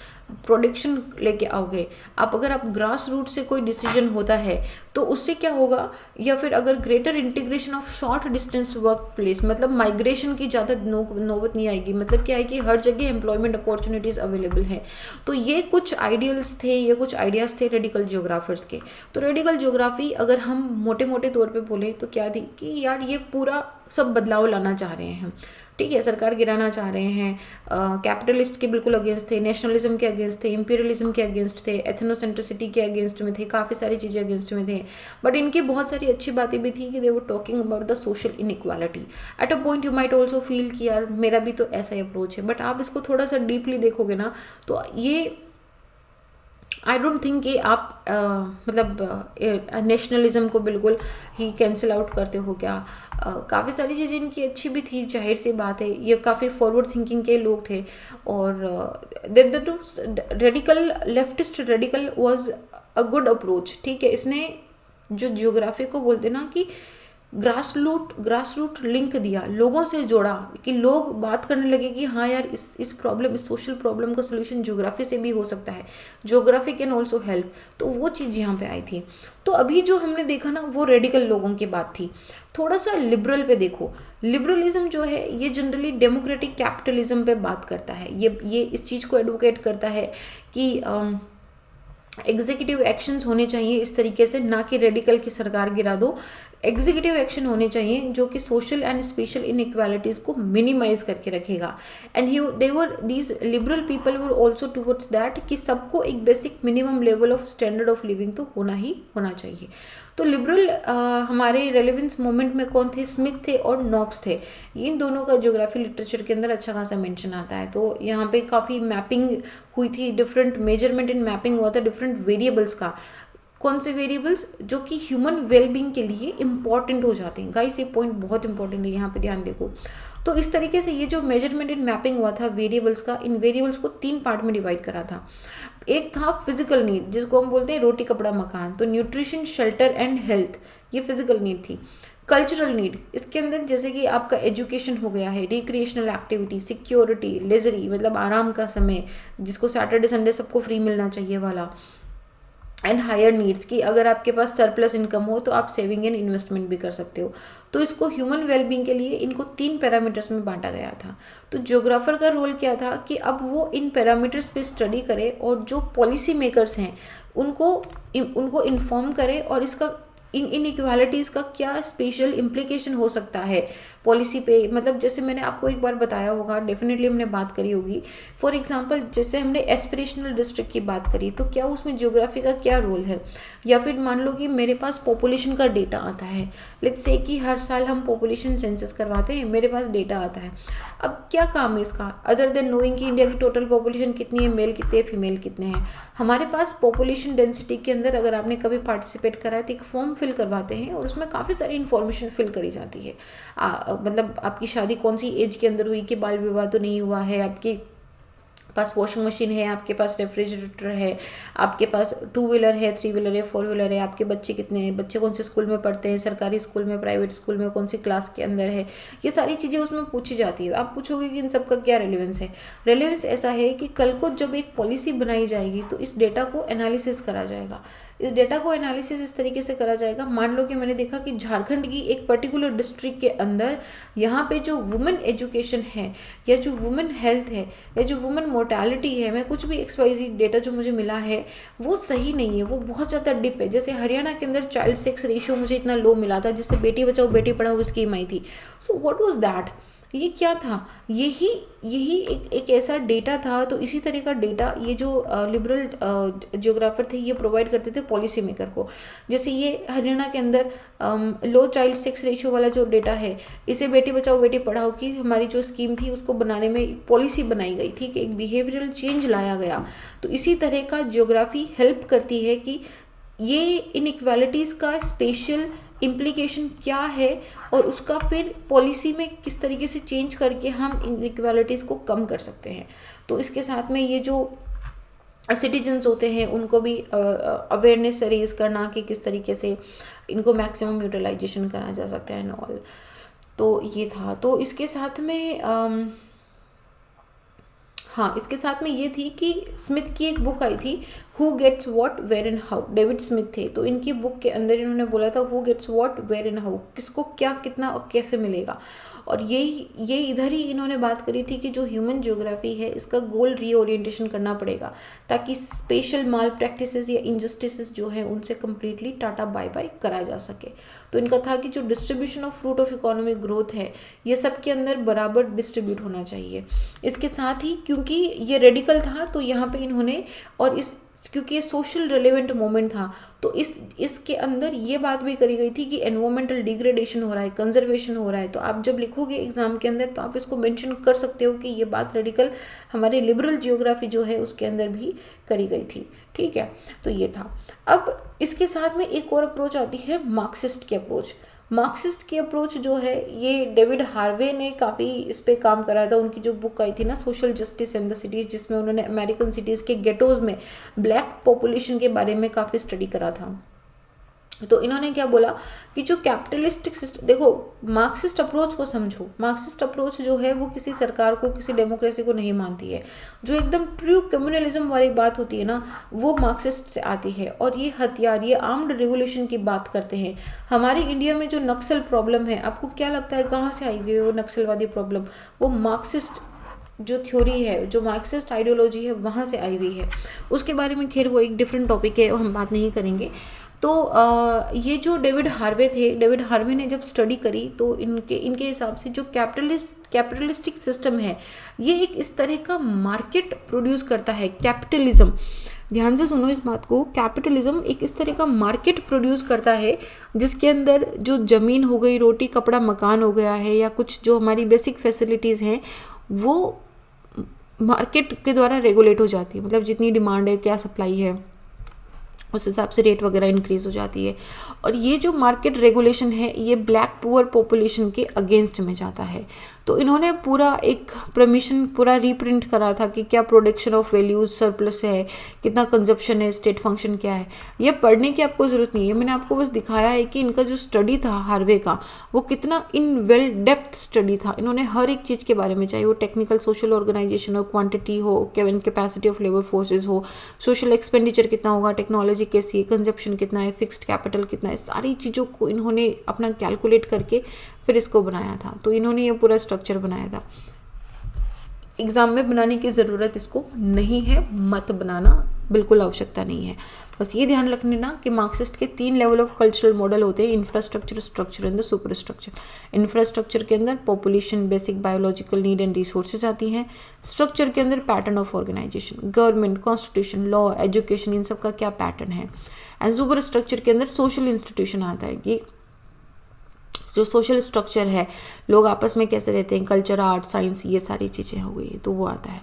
प्रोडक्शन लेके आओगे, अगर आप ग्रास रूट से कोई डिसीजन होता है तो उससे क्या होगा, या फिर अगर greater integration of short distance work place, मतलब माइग्रेशन की ज़्यादा नौबत नहीं आएगी। मतलब क्या है कि हर जगह एम्प्लॉयमेंट अपॉर्चुनिटीज़ अवेलेबल हैं। तो ये कुछ आइडियल्स थे, ये कुछ आइडियाज़ थे रेडिकल जियोग्राफर्स के। तो रेडिकल जियोग्राफी अगर हम मोटे मोटे तौर पे बोलें तो क्या थी कि यार ये पूरा सब बदलाव लाना चाह रहे हैं हम, ठीक है, सरकार गिराना चाह रहे हैं, कैपिटलिस्ट के बिल्कुल अगेंस्ट थे, नेशनलिज्म के अगेंस्ट थे, इंपीरियलिज्म के अगेंस्ट थे, एथनोसेंट्रिसिटी के अगेंस्ट में थे, काफ़ी सारी चीज़ें अगेंस्ट में थे। बट इनकी बहुत सारी अच्छी बातें भी थी कि they were talking about the social inequality. At a point you might also feel कि यार मेरा भी तो ऐसा ही अप्रोच है, बट आप इसको थोड़ा सा डीपली देखोगे ना तो ये आई डोंट थिंक कि आप मतलब नेशनलिज्म को बिल्कुल ही कैंसिल आउट करते हो क्या। काफ़ी सारी चीज़ें इनकी अच्छी भी थी, जाहिर सी बात है, ये काफ़ी फॉरवर्ड थिंकिंग के लोग थे। और radical leftist radical was a good approach, ठीक है। इसने जो जियोग्राफी को बोलते ना कि ग्रास रूट लिंक दिया, लोगों से जोड़ा, कि लोग बात करने लगे कि हाँ यार इस प्रॉब्लम, इस सोशल प्रॉब्लम का सोल्यूशन ज्योग्राफी से भी हो सकता है, ज्योग्राफी कैन ऑल्सो हेल्प। तो वो चीज़ यहाँ पे आई थी। तो अभी जो हमने देखा ना वो रेडिकल लोगों की बात थी। थोड़ा सा लिबरल पे देखो, लिबरलिज्म जो है ये जनरली डेमोक्रेटिक कैपिटलिज्म पे बात करता है। ये इस चीज़ को एडवोकेट करता है कि एग्जीक्यूटिव एक्शंस होने चाहिए इस तरीके से, ना कि रेडिकल की सरकार गिरा दो। एग्जीक्यूटिव एक्शन होने चाहिए जो कि सोशल एंड स्पेशल इनइक्वालिटीज़ को मिनिमाइज करके रखेगा। And these liberal people were also towards that कि सबको एक basic minimum level of standard of living तो होना ही होना चाहिए। तो लिबरल हमारे रेलेवेंस मोमेंट में कौन थे? स्मिथ थे और नॉक्स थे। इन दोनों का ज्योग्राफी लिटरेचर के अंदर अच्छा खासा मेंशन आता है। तो यहाँ पे काफ़ी मैपिंग हुई थी, डिफरेंट मेजरमेंट इन मैपिंग हुआ था डिफरेंट वेरिएबल्स का। कौन से वेरिएबल्स? जो कि ह्यूमन वेलबींग के लिए इंपॉर्टेंट हो जाते हैं। गाइस ये पॉइंट बहुत इंपॉर्टेंट है, यहाँ पे ध्यान देखो। तो इस तरीके से ये जो मेजरमेंट इन मैपिंग हुआ था वेरिएबल्स का, इन वेरिएबल्स को 3 पार्ट में डिवाइड करा था। एक था फिजिकल नीड, जिसको हम बोलते हैं रोटी कपड़ा मकान। तो न्यूट्रिशन, शेल्टर एंड हेल्थ, ये फिजिकल नीड थी। कल्चरल नीड, इसके अंदर जैसे कि आपका एजुकेशन हो गया है, रिक्रिएशनल एक्टिविटी, सिक्योरिटी, लेजरी मतलब आराम का समय, जिसको सैटरडे संडे सबको फ्री मिलना चाहिए वाला। एंड हायर नीड्स, कि अगर आपके पास सरप्लस इनकम हो तो आप सेविंग एंड इन्वेस्टमेंट भी कर सकते हो। तो इसको ह्यूमन वेलबींग के लिए इनको 3 पैरामीटर्स में बांटा गया था। तो ज्योग्राफर का रोल क्या था कि अब वो इन पैरामीटर्स पे स्टडी करे और जो पॉलिसी मेकर्स हैं उनको इन्फॉर्म करे, और इसका इन इनइक्वालिटीज़ का क्या स्पेशल इम्प्लीकेशन हो सकता है पॉलिसी पे। मतलब जैसे मैंने आपको एक बार बताया होगा, डेफिनेटली हमने बात करी होगी। फॉर एग्जांपल जैसे हमने एस्पिरेशनल डिस्ट्रिक्ट की बात करी, तो क्या उसमें ज्योग्राफी का क्या रोल है? या फिर मान लो कि मेरे पास पॉपुलेशन का डेटा आता है, लेट्स से कि हर साल हम पॉपुलेशन सेंसस करवाते हैं, मेरे पास डेटा आता है। अब क्या काम है इसका, अदर देन नोइंग कि इंडिया की टोटल पॉपुलेशन कितनी है, मेल कितने, फीमेल कितने हैं। हमारे पास पॉपुलेशन डेंसिटी के अंदर अगर आपने कभी पार्टिसिपेट करा है तो एक फॉर्म फिल करवाते हैं और उसमें काफ़ी सारी इन्फॉर्मेशन फिल करी जाती है। मतलब आपकी शादी कौन सी एज के अंदर हुई, कि बाल विवाह तो नहीं हुआ है, आपके पास वॉशिंग मशीन है, आपके पास रेफ्रिजरेटर है, आपके पास 2 व्हीलर है, 3 व्हीलर है, 4 व्हीलर है, आपके बच्चे कितने हैं, बच्चे कौन से स्कूल में पढ़ते हैं, सरकारी स्कूल में, प्राइवेट स्कूल में, कौन सी क्लास के अंदर है, ये सारी चीज़ें उसमें पूछी जाती है। आप पूछोगे कि इन सब का क्या रेलेवेंस है? रेलेवेंस ऐसा है कि कल को जब एक पॉलिसी बनाई जाएगी तो इस डेटा को एनालिसिस करा जाएगा। इस डेटा को एनालिसिस इस तरीके से करा जाएगा, मान लो कि मैंने देखा कि झारखंड की एक पर्टिकुलर डिस्ट्रिक्ट के अंदर यहाँ पे जो वुमेन एजुकेशन है, या जो वुमेन हेल्थ है, या जो वुमेन मोर्टेलिटी है, मैं कुछ भी XYZ डेटा जो मुझे मिला है वो सही नहीं है, वो बहुत ज़्यादा डिप है। जैसे हरियाणा के अंदर चाइल्ड सेक्स रेशियो मुझे इतना लो मिला था, जिससे बेटी बचाओ बेटी पढ़ाओ स्कीम आई थी। So what was that? ये क्या था, यही यही एक ऐसा डेटा था। तो इसी तरह का डेटा ये जो लिबरल जियोग्राफर थे ये प्रोवाइड करते थे पॉलिसी मेकर को। जैसे ये हरियाणा के अंदर लो चाइल्ड सेक्स रेशियो वाला जो डेटा है, इसे बेटी बचाओ बेटी पढ़ाओ की हमारी जो स्कीम थी उसको बनाने में एक पॉलिसी बनाई गई, ठीक है, एक बिहेवियरल चेंज लाया गया। तो इसी तरह का ज्योग्राफी हेल्प करती है कि ये इनइक्वालिटीज़ का स्पेशल इम्प्लीकेशन क्या है और उसका फिर पॉलिसी में किस तरीके से चेंज करके हम इनइक्वालिटीज़ को कम कर सकते हैं। तो इसके साथ में ये जो सिटीजन्स होते हैं उनको भी अवेयरनेस रेज करना कि किस तरीके से इनको मैक्सिमम यूटिलाइजेशन करा जा सकता है एंड ऑल। तो ये था। तो इसके साथ में हाँ, इसके साथ में ये थी कि स्मिथ की एक बुक आई थी, who gets what where and how. David Smith थे, तो इनकी बुक के अंदर इन्होंने बोला था who gets what where and how, किसको क्या कितना और कैसे मिलेगा। और ये इधर ही इन्होंने बात करी थी कि जो ह्यूमन ज्योग्राफी है इसका गोल रीओरिएंटेशन करना पड़ेगा ताकि स्पेशल माल प्रैक्टिसेस या इनजस्टिसेस जो है उनसे कम्प्लीटली टाटा बाय बाय करा जा सके। तो इनका था कि जो distribution of fruit of economic growth है ये सबके अंदर बराबर डिस्ट्रीब्यूट होना चाहिए। इसके साथ ही क्योंकि ये रेडिकल था तो यहाँ पे इन्होंने, और क्योंकि ये सोशल रिलेवेंट मोमेंट था तो इसके अंदर ये बात भी करी गई थी कि एनवायरमेंटल डिग्रेडेशन हो रहा है, कंजर्वेशन हो रहा है। तो आप जब लिखोगे एग्जाम के अंदर तो आप इसको मेंशन कर सकते हो कि ये बात रेडिकल हमारे लिबरल जियोग्राफी जो है उसके अंदर भी करी गई थी, ठीक है। तो ये था। अब इसके साथ में एक और अप्रोच आती है मार्क्सिस्ट की अप्रोच। मार्क्सिस्ट की अप्रोच जो है ये डेविड हार्वे ने काफ़ी इस पे काम करा था। उनकी जो बुक आई थी ना social justice in the cities, जिसमें उन्होंने अमेरिकन सिटीज़ के गेटोज़ में ब्लैक पॉपुलेशन के बारे में काफ़ी स्टडी करा था। तो इन्होंने क्या बोला कि जो कैपिटलिस्टिक सिस्टम, देखो मार्क्सिस्ट अप्रोच को समझो, मार्क्सिस्ट अप्रोच जो है वो किसी सरकार को किसी डेमोक्रेसी को नहीं मानती है। जो एकदम ट्रू कम्युनलिज्म वाली बात होती है ना वो मार्क्सिस्ट से आती है। और ये हथियार, ये आर्म्ड रिवोल्यूशन की बात करते हैं। हमारे इंडिया में जो नक्सल प्रॉब्लम है, आपको क्या लगता है कहाँ से आई हुई है वो नक्सलवादी प्रॉब्लम? वो मार्क्सिस्ट जो थ्योरी है, जो मार्क्सिस्ट आइडियोलॉजी है वहाँ से आई हुई है। उसके बारे में खैर वो एक डिफरेंट टॉपिक है और हम बात नहीं करेंगे। तो ये जो डेविड हार्वे थे, डेविड हार्वे ने जब स्टडी करी तो इनके हिसाब से जो कैपिटलिस्टिक सिस्टम है ये एक इस तरह का मार्केट प्रोड्यूस करता है। कैपिटलिज्म, ध्यान से सुनो इस बात को, कैपिटलिज्म एक इस तरह का मार्केट प्रोड्यूस करता है जिसके अंदर जो ज़मीन हो गई, रोटी कपड़ा मकान हो गया है, या कुछ जो हमारी बेसिक फैसिलिटीज़ हैं वो मार्केट के द्वारा रेगुलेट हो जाती है। मतलब जितनी डिमांड है, क्या सप्लाई है, उस हिसाब से रेट वगैरह इंक्रीज हो जाती है। और ये जो मार्केट रेगुलेशन है ये ब्लैक पुअर पॉपुलेशन के अगेंस्ट में जाता है। तो इन्होंने पूरा एक परमिशन पूरा रीप्रिंट करा था कि क्या प्रोडक्शन ऑफ वैल्यूज सरप्लस है, कितना कंजप्शन है, स्टेट फंक्शन क्या है। ये पढ़ने की आपको ज़रूरत नहीं है, मैंने आपको बस दिखाया है कि इनका जो स्टडी था हार्वे का वो कितना इन वेल डेप्थ स्टडी था। इन्होंने हर एक चीज़ के बारे में, चाहे वो टेक्निकल सोशल ऑर्गेनाइजेशन हो, क्वांटिटी हो, कैपेसिटी ऑफ लेबर फोर्सेज हो, सोशल एक्सपेंडिचर कितना होगा, टेक्नोलॉजी कैसी है, कंजप्शन कितना है, फिक्स्ड कैपिटल कितना है, सारी चीज़ों को इन्होंने अपना कैलकुलेट करके फिर इसको बनाया था। तो इन्होंने ये पूरा स्ट्रक्चर बनाया था। एग्जाम में बनाने की ज़रूरत इसको नहीं है, मत बनाना, बिल्कुल आवश्यकता नहीं है। बस ये ध्यान रखने ना कि मार्क्सिस्ट के 3 लेवल ऑफ कल्चरल मॉडल होते हैं, infrastructure, structure and the superstructure. Infrastructure के अंदर population, basic biological need and resources आती हैं। स्ट्रक्चर के अंदर pattern of organisation, government, constitution, law, education, इन सब का क्या पैटर्न है। एंड सुपर स्ट्रक्चर के अंदर सोशल इंस्टीट्यूशन आता है कि जो सोशल स्ट्रक्चर है, लोग आपस में कैसे रहते हैं, कल्चर, आर्ट, साइंस, ये सारी चीज़ें हो गई, तो वो आता है।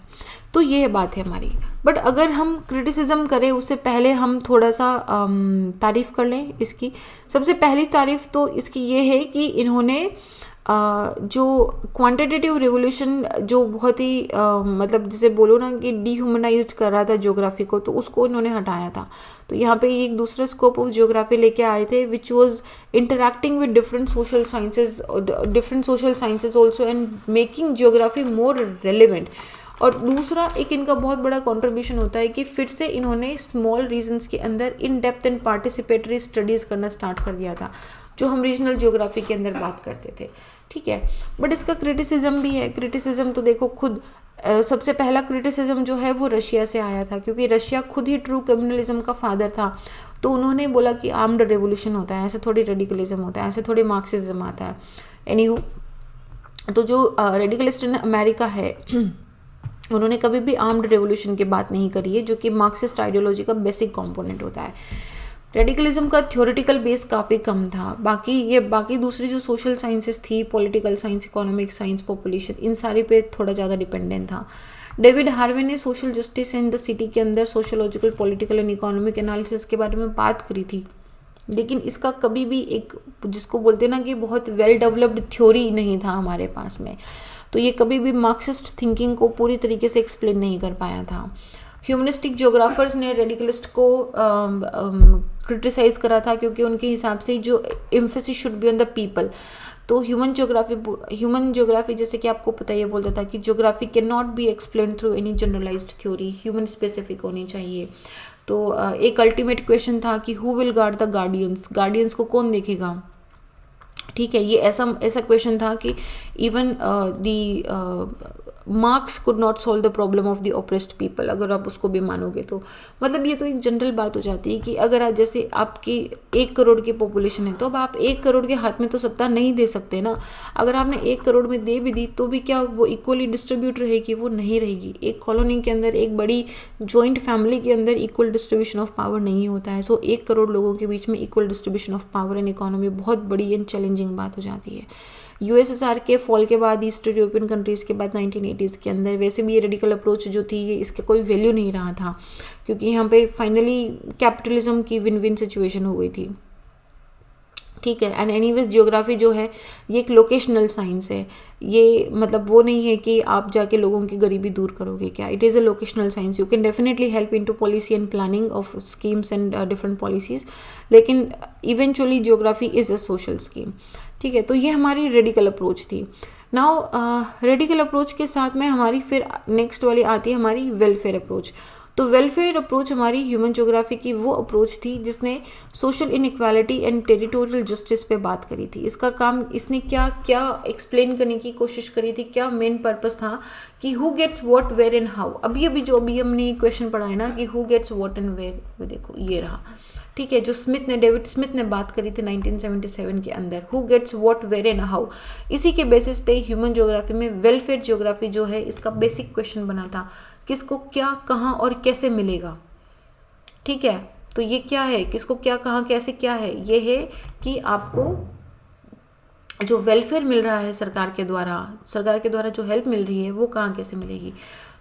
तो ये बात है हमारी। बट अगर हम क्रिटिसिज्म करें उससे पहले हम थोड़ा सा तारीफ़ कर लें इसकी। सबसे पहली तारीफ़ तो इसकी ये है कि इन्होंने जो क्वांटिटेटिव रिवोल्यूशन जो बहुत ही मतलब जैसे बोलो ना कि डिह्यूमनाइज्ड कर रहा था ज्योग्राफी को, तो उसको इन्होंने हटाया था। तो यहाँ पे एक दूसरा स्कोप ऑफ ज्योग्राफी लेके आए थे which was interacting with different social sciences also and making geography more relevant. और दूसरा एक इनका बहुत बड़ा कंट्रीब्यूशन होता है कि फिर से इन्होंने स्मॉल रीजन्स के अंदर in depth and participatory studies करना स्टार्ट कर दिया था, जो हम रीजनल ज्योग्राफी के अंदर बात करते थे, ठीक है। बट इसका क्रिटिसिज्म भी है। क्रिटिसिज्म तो देखो खुद सबसे पहला क्रिटिसिज्म जो है वो रशिया से आया था, क्योंकि रशिया खुद ही ट्रू कम्युनलिज्म का फादर था। तो उन्होंने बोला कि आर्म्ड रेवोल्यूशन होता है, ऐसे थोड़ी रेडिकलिज्म होता है, ऐसे थोड़ी मार्क्सिज्म आता है। एनीहू तो जो रेडिकलिस्ट इन अमेरिका है उन्होंने कभी भी आर्म्ड रेवोल्यूशन की बात नहीं करी है, जो कि मार्क्सिस्ट आइडियोलॉजी का बेसिक कंपोनेंट होता है। रेडिकलिज्म का थ्योरेटिकल बेस काफ़ी कम था। बाकी दूसरी जो सोशल साइंसेस थी, political science, economic science, population, इन सारी पे थोड़ा ज़्यादा डिपेंडेंट था। डेविड हार्वे ने social justice in the city के अंदर sociological, political and economic analysis के बारे में बात करी थी, लेकिन इसका कभी भी एक, जिसको बोलते ना कि बहुत वेल डेवलप्ड थ्योरी नहीं था हमारे पास में, तो ये कभी भी मार्क्सिस्ट थिंकिंग को पूरी तरीके से एक्सप्लेन नहीं कर पाया था। ह्यूमनिस्टिक ज्योग्राफर्स ने रेडिकलिस्ट को क्रिटिसाइज़ करा था, क्योंकि उनके हिसाब से जो emphasis should be on the people. तो ह्यूमन ज्योग्राफी जैसे कि आपको पता ही बोलता था कि geography can not be explain through any generalized theory, human specific होनी चाहिए। तो एक अल्टीमेट क्वेश्चन था कि who will guard the guardians को कौन देखेगा, ठीक है। ये ऐसा क्वेश्चन था कि even the marks could not solve the problem of the oppressed people, अगर आप उसको भी मानोगे तो। मतलब ये तो एक जनरल बात हो जाती है कि अगर आज जैसे आपकी 1 करोड़ की पॉपुलेशन है, तो अब आप 1 करोड़ के हाथ में तो सत्ता नहीं दे सकते ना। अगर आपने 1 करोड़ में दे भी दी तो भी क्या वो इक्वली डिस्ट्रीब्यूट रहेगी? वो नहीं रहेगी। एक कॉलोनी के अंदर, एक बड़ी जॉइंट फैमिली के अंदर इक्वल डिस्ट्रीब्यूशन ऑफ पावर नहीं होता है। सो 1 करोड़ लोगों के बीच में equal distribution of power and economy बहुत बड़ी एंड चैलेंजिंग बात हो जाती है। यूएसएसआर के फॉल के बाद, ईस्ट यूरोपियन कंट्रीज़ के बाद 1980s के अंदर वैसे भी ये रेडिकल अप्रोच जो थी, ये इसके कोई वैल्यू नहीं रहा था, क्योंकि यहाँ पे फाइनली कैपिटलिज्म की विन विन सिचुएशन हो गई थी, ठीक है। एंड एनीवेज ज्योग्राफी जो है ये एक लोकेशनल साइंस है। ये मतलब वो नहीं है कि आप जाके लोगों की गरीबी दूर करोगे क्या। It is a locational science. You can definitely help into policy and planning of schemes and different policies, लेकिन eventually geography is a social scheme, ठीक है। तो ये हमारी रेडिकल अप्रोच थी। नाउ रेडिकल अप्रोच के साथ में हमारी फिर नेक्स्ट वाली आती है हमारी वेलफेयर अप्रोच। तो वेलफेयर अप्रोच हमारी ह्यूमन ज्योग्राफी की वो अप्रोच थी जिसने social inequality and territorial justice पे बात करी थी। इसका काम इसने क्या क्या एक्सप्लेन करने की कोशिश करी थी, क्या मेन पर्पस था कि who gets what, where and how. अभी हमने क्वेश्चन पढ़ा है ना कि who gets what and where, देखो ये रहा, ठीक है, जो डेविड स्मिथ ने बात करी थी 1977 के अंदर, who gets what, where and how. इसी के बेसिस पे ह्यूमन ज्योग्राफी में वेलफेयर ज्योग्राफी जो है इसका बेसिक क्वेश्चन बना था, किसको क्या, कहाँ और कैसे मिलेगा, ठीक है। तो ये क्या है, किसको क्या, कहाँ, कैसे, क्या है, ये है कि आपको जो वेलफेयर मिल रहा है सरकार के द्वारा जो हेल्प मिल रही है वो कहाँ कैसे मिलेगी।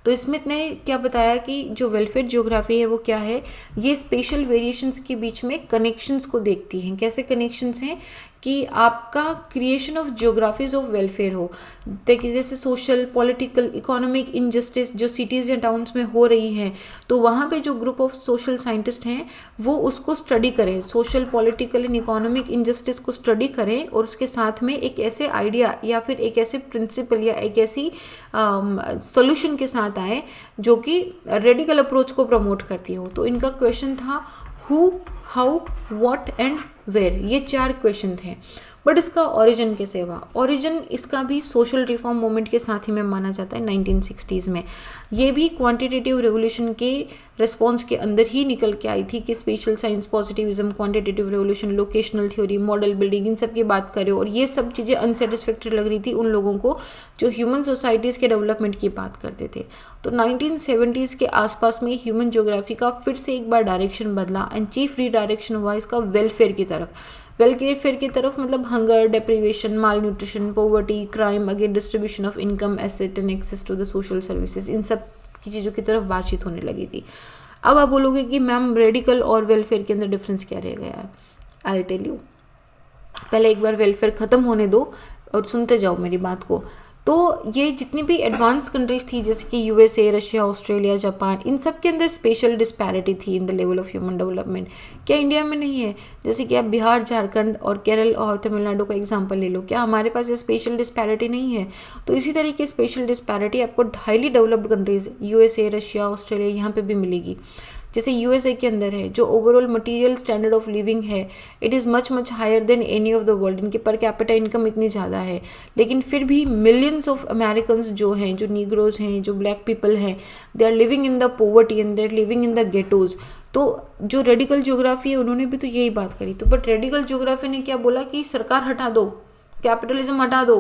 तो स्मिथ ने क्या बताया कि जो वेलफेयर ज्योग्राफी है वो क्या है, ये स्पेशल वेरिएशंस के बीच में कनेक्शंस को देखती हैं। कैसे कनेक्शंस हैं कि आपका creation of geographies of welfare हो, देखिए जैसे सोशल, पॉलिटिकल, इकोनॉमिक इनजस्टिस जो सिटीज़ या टाउन्स में हो रही हैं, तो वहाँ पे जो ग्रुप ऑफ सोशल साइंटिस्ट हैं वो उसको स्टडी करें, social, political and economic injustice को स्टडी करें, और उसके साथ में एक ऐसे आइडिया या फिर एक ऐसे प्रिंसिपल या एक ऐसी सोल्यूशन के साथ आए जो कि रेडिकल अप्रोच को प्रमोट करती हो। तो इनका क्वेश्चन था who, how, what and where, ये 4 क्वेश्चन थे। बट इसका ओरिजिन कैसे हुआ? ओरिजिन इसका भी सोशल रिफॉर्म मूवमेंट के साथ ही में माना जाता है 1960s में। ये भी क्वांटिटेटिव रेवोल्यूशन के रिस्पॉन्स के अंदर ही निकल के आई थी कि spatial science, positivism, quantitative revolution, locational theory, model building, इन सब की बात करें, और ये सब चीज़ें अनसेटिस्फैक्टरी लग रही थी उन लोगों को जो ह्यूमन सोसाइटीज़ के डेवलपमेंट की बात करते थे। तो 1970s के आसपास में ह्यूमन ज्योग्राफी का फिर से एक बार डायरेक्शन बदला एंड चीफ रीडायरेक्शन हुआ इसका वेलफेयर की तरफ। मतलब hunger, deprivation, malnutrition, poverty, crime, again distribution of income, asset and access to the social services, इन सब की चीज़ों की तरफ बातचीत होने लगी थी। अब आप बोलोगे कि मैम रेडिकल और वेलफेयर के अंदर डिफरेंस क्या रह गया है? I tell you. पहले एक बार वेलफेयर ख़त्म होने दो और सुनते जाओ मेरी बात को। तो ये जितनी भी एडवांस कंट्रीज थी जैसे कि यूएसए, रशिया, ऑस्ट्रेलिया, जापान, इन सब के अंदर स्पेशल डिस्पैरिटी थी in the level of human development. क्या इंडिया में नहीं है? जैसे कि आप बिहार, झारखंड और केरल और तमिलनाडु का एग्जांपल ले लो, क्या हमारे पास ये स्पेशल डिस्पैरिटी नहीं है? तो इसी तरीके स्पेशल डिस्पैरिटी आपको highly developed countries USA, Russia, Australia यहाँ पर भी मिलेगी। जैसे यूएसए के अंदर है, जो overall material standard of living है it is much higher than any of the world. इनकी पर कैपिटा इनकम इतनी ज़्यादा है, लेकिन फिर भी मिलियंस ऑफ अमेरिकन्स जो हैं, जो नीग्रोज हैं, जो ब्लैक पीपल हैं, they are living in the poverty and they are living in the ghettos. तो जो रेडिकल ज्योग्राफी है उन्होंने भी तो यही बात करी। तो बट रेडिकल ज्योग्राफी ने क्या बोला कि सरकार हटा दो, कैपिटलिज्म हटा दो,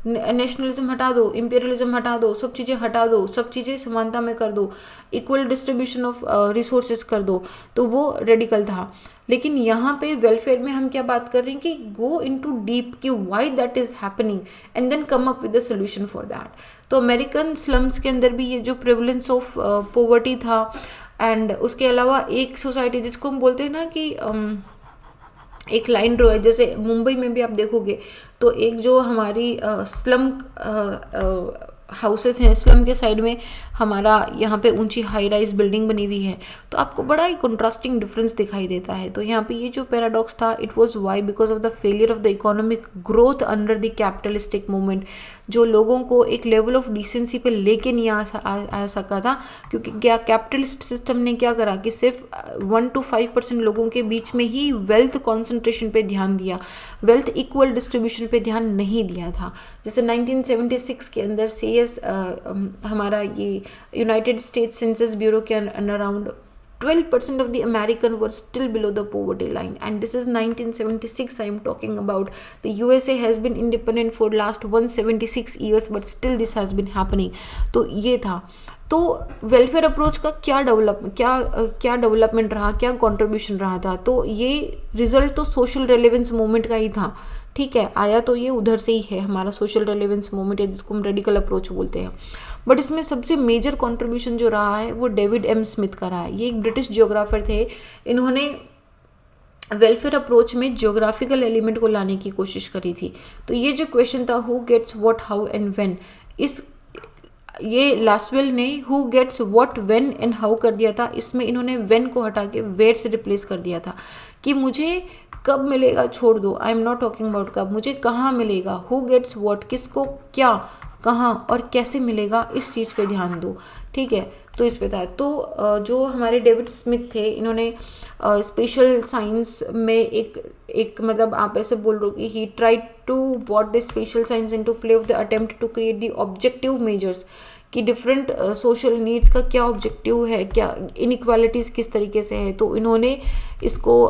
नेशनलिज्म हटा दो, इंपीरियलिज्म हटा दो, सब चीज़ें हटा दो, सब चीज़ें समानता में कर दो, इक्वल डिस्ट्रीब्यूशन ऑफ रिसोर्सेज कर दो, तो वो रेडिकल था। लेकिन यहाँ पे वेलफेयर में हम क्या बात कर रहे हैं कि गो इनटू डीप कि why that is happening and then come up with the solution for that. तो अमेरिकन स्लम्स के अंदर भी ये जो प्रेवलेंस ऑफ पॉवर्टी था, एंड उसके अलावा एक सोसाइटी जिसको हम बोलते हैं ना कि एक लाइन ड्रॉ है, जैसे मुंबई में भी आप देखोगे तो एक जो हमारी स्लम हाउसेस हैं, स्लम के साइड में हमारा यहाँ पे ऊंची हाई राइज बिल्डिंग बनी हुई है, तो आपको बड़ा ही कंट्रास्टिंग डिफरेंस दिखाई देता है। तो यहाँ पे ये जो पैराडॉक्स था, it was why because of the failure of the economic growth under the capitalistic movement, जो लोगों को एक लेवल ऑफ डिसेंसी पे लेके नहीं आ सका था, क्योंकि क्या कैपिटलिस्ट सिस्टम ने क्या करा कि सिर्फ 1 to 5% लोगों के बीच में ही वेल्थ कॉन्सेंट्रेशन पे ध्यान दिया, वेल्थ इक्वल डिस्ट्रीब्यूशन पे ध्यान नहीं दिया था। जैसे 1976 के अंदर CS हमारा ये यूनाइटेड स्टेट्स सेंसस ब्यूरो के around 12% of the American were still below the poverty line, and this is 1976 I am talking about. The USA has been independent for last 176 years, but still this has been happening. तो ये था। तो welfare approach का क्या development रहा, क्या contribution रहा था, तो ये रिजल्ट तो सोशल रेलेवेंस मूवमेंट का ही था। ठीक है, आया तो ये उधर से ही है, हमारा सोशल रेलेवेंस मूवमेंट है जिसको हम रेडिकल अप्रोच बोलते हैं। बट इसमें सबसे मेजर कंट्रीब्यूशन जो रहा है वो डेविड एम स्मिथ का रहा है। ये एक ब्रिटिश जियोग्राफर थे, इन्होंने वेलफेयर अप्रोच में जियोग्राफिकल एलिमेंट को लाने की कोशिश करी थी। तो ये जो क्वेश्चन था who gets what how and when, ये लास्वेल ने who gets what when and how कर दिया था, इसमें इन्होंने व्हेन को हटा के वेयर से रिप्लेस कर दिया था कि मुझे कब मिलेगा छोड़ दो, I am not talking about कब, मुझे कहाँ मिलेगा, हु गेट्स व्हाट, किसको क्या, कहाँ और कैसे मिलेगा, इस चीज़ पे ध्यान दो। ठीक है, तो इस पे था। तो जो हमारे डेविड स्मिथ थे, इन्होंने स्पेशल साइंस में एक मतलब आप ऐसे बोल रहे हो कि he tried to bought the spatial science into play of the attempt to create the objective measures कि डिफरेंट सोशल नीड्स का क्या ऑब्जेक्टिव है, क्या इनइक्वालिटीज़ किस तरीके से है। तो इन्होंने इसको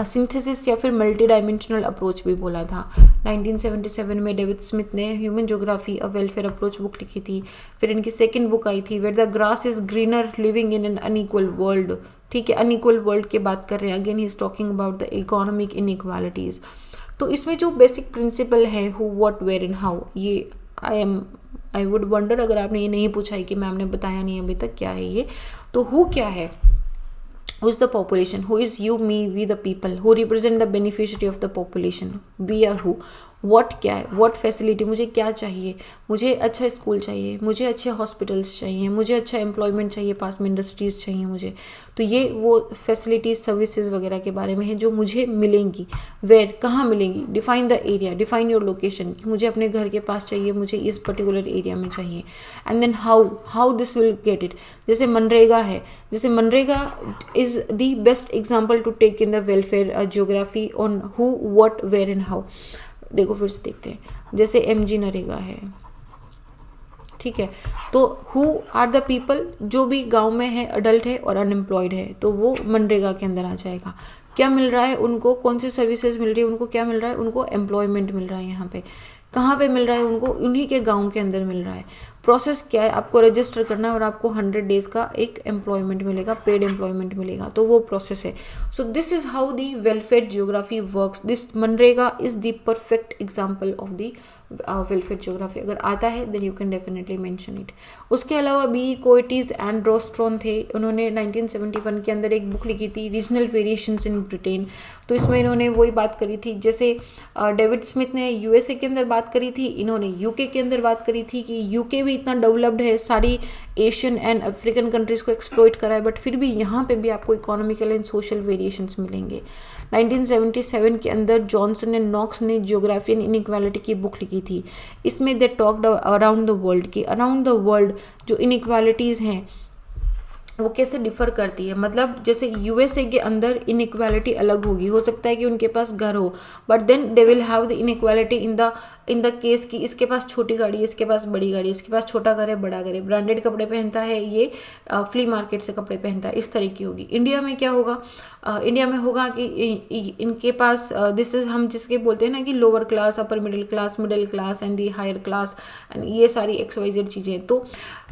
सिंथेसिस या फिर मल्टी डायमेंशनल अप्रोच भी बोला था। 1977 में डेविड स्मिथ ने human geography a welfare approach book लिखी थी। फिर इनकी सेकंड बुक आई थी where the grass is greener living in an unequal world. ठीक है, अनइक्वल वर्ल्ड की बात कर रहे हैं, again he is talking about the economic inequalities. तो इसमें जो बेसिक प्रिंसिपल है who what where and how, ये आई वुड वंडर अगर आपने ये नहीं पूछा है कि मैम ने बताया नहीं अभी तक क्या है ये। तो हु क्या है, who is the population, who is you, me, we the people, who represent the beneficiary of the population, we are who, what क्या है, what facility, मुझे क्या चाहिए, मुझे अच्छा स्कूल चाहिए, मुझे अच्छे हॉस्पिटल्स चाहिए, मुझे अच्छा एम्प्लॉयमेंट चाहिए, पास में इंडस्ट्रीज़ चाहिए मुझे। तो ये वो फैसिलिटीज़ सर्विसेज वगैरह के बारे में है जो मुझे मिलेंगी। वेयर, कहाँ मिलेंगी, define the area, define your location कि मुझे अपने घर के पास चाहिए, मुझे इस पर्टिकुलर एरिया में चाहिए। And then how this will get it. जैसे मनरेगा है, जैसे MNREGA is the best example to take in the welfare geography on who what where and how. देखो फिर से देखते हैं, जैसे MG नरेगा है, ठीक है, तो हु आर द पीपल, जो भी गांव में है, अडल्ट है और अनएम्प्लॉयड है, तो वो मनरेगा के अंदर आ जाएगा। क्या मिल रहा है उनको, कौन सी सर्विसेज मिल रही है उनको, क्या मिल रहा है उनको, एम्प्लॉयमेंट मिल रहा है। यहाँ पे कहाँ पे मिल रहा है उनको, उन्हीं के गांव के अंदर मिल रहा है। प्रोसेस क्या है, आपको रजिस्टर करना है और आपको 100 डेज का एक एम्प्लॉयमेंट मिलेगा, पेड एम्प्लॉयमेंट मिलेगा, तो वो प्रोसेस है। So this is how the welfare geography works. This MNREGA is the perfect example of the welfare geography. अगर आता है then you can definitely mention it. उसके अलावा बी कोएटिस एंड रोस्ट्रॉन थे, उन्होंने 1971 के अंदर एक बुक लिखी थी रीजनल वेरिएशंस इन ब्रिटेन। तो इसमें इन्होंने वही बात करी थी, जैसे डेविड स्मिथ ने USA के अंदर बात करी थी, इन्होंने UK के अंदर बात करी थी कि UK भी इतना डेवलप्ड है, सारी एशियन एंड अफ्रीकन कंट्रीज़ को एक्सप्लॉइट करा है, बट फिर भी यहाँ पे भी आपको इकोनॉमिकल एंड सोशल वेरिएशंस मिलेंगे। 1977 के अंदर जॉनसन एंड नॉक्स ने जियोग्राफी एंड इनइक्वालिटी की बुक लिखी थी। इसमें they talked around the world की अराउंड द वर्ल्ड जो इनइक्वालिटीज़ हैं वो कैसे डिफ़र करती है। मतलब जैसे USA के अंदर इनइक्वालिटी अलग होगी, हो सकता है कि उनके पास घर हो, but then they will have the inequality in the case कि इसके पास छोटी गाड़ी है, इसके पास बड़ी गाड़ी है, इसके पास छोटा घर है, बड़ा घर है, ब्रांडेड कपड़े पहनता है, ये फ्ली मार्केट से कपड़े पहनता है, इस तरह की होगी। इंडिया में क्या होगा, इंडिया में होगा कि इनके पास दिस इज, हम जिसके बोलते हैं ना कि lower class, upper middle class and the higher class, and ये सारी XYZ चीज़ें। तो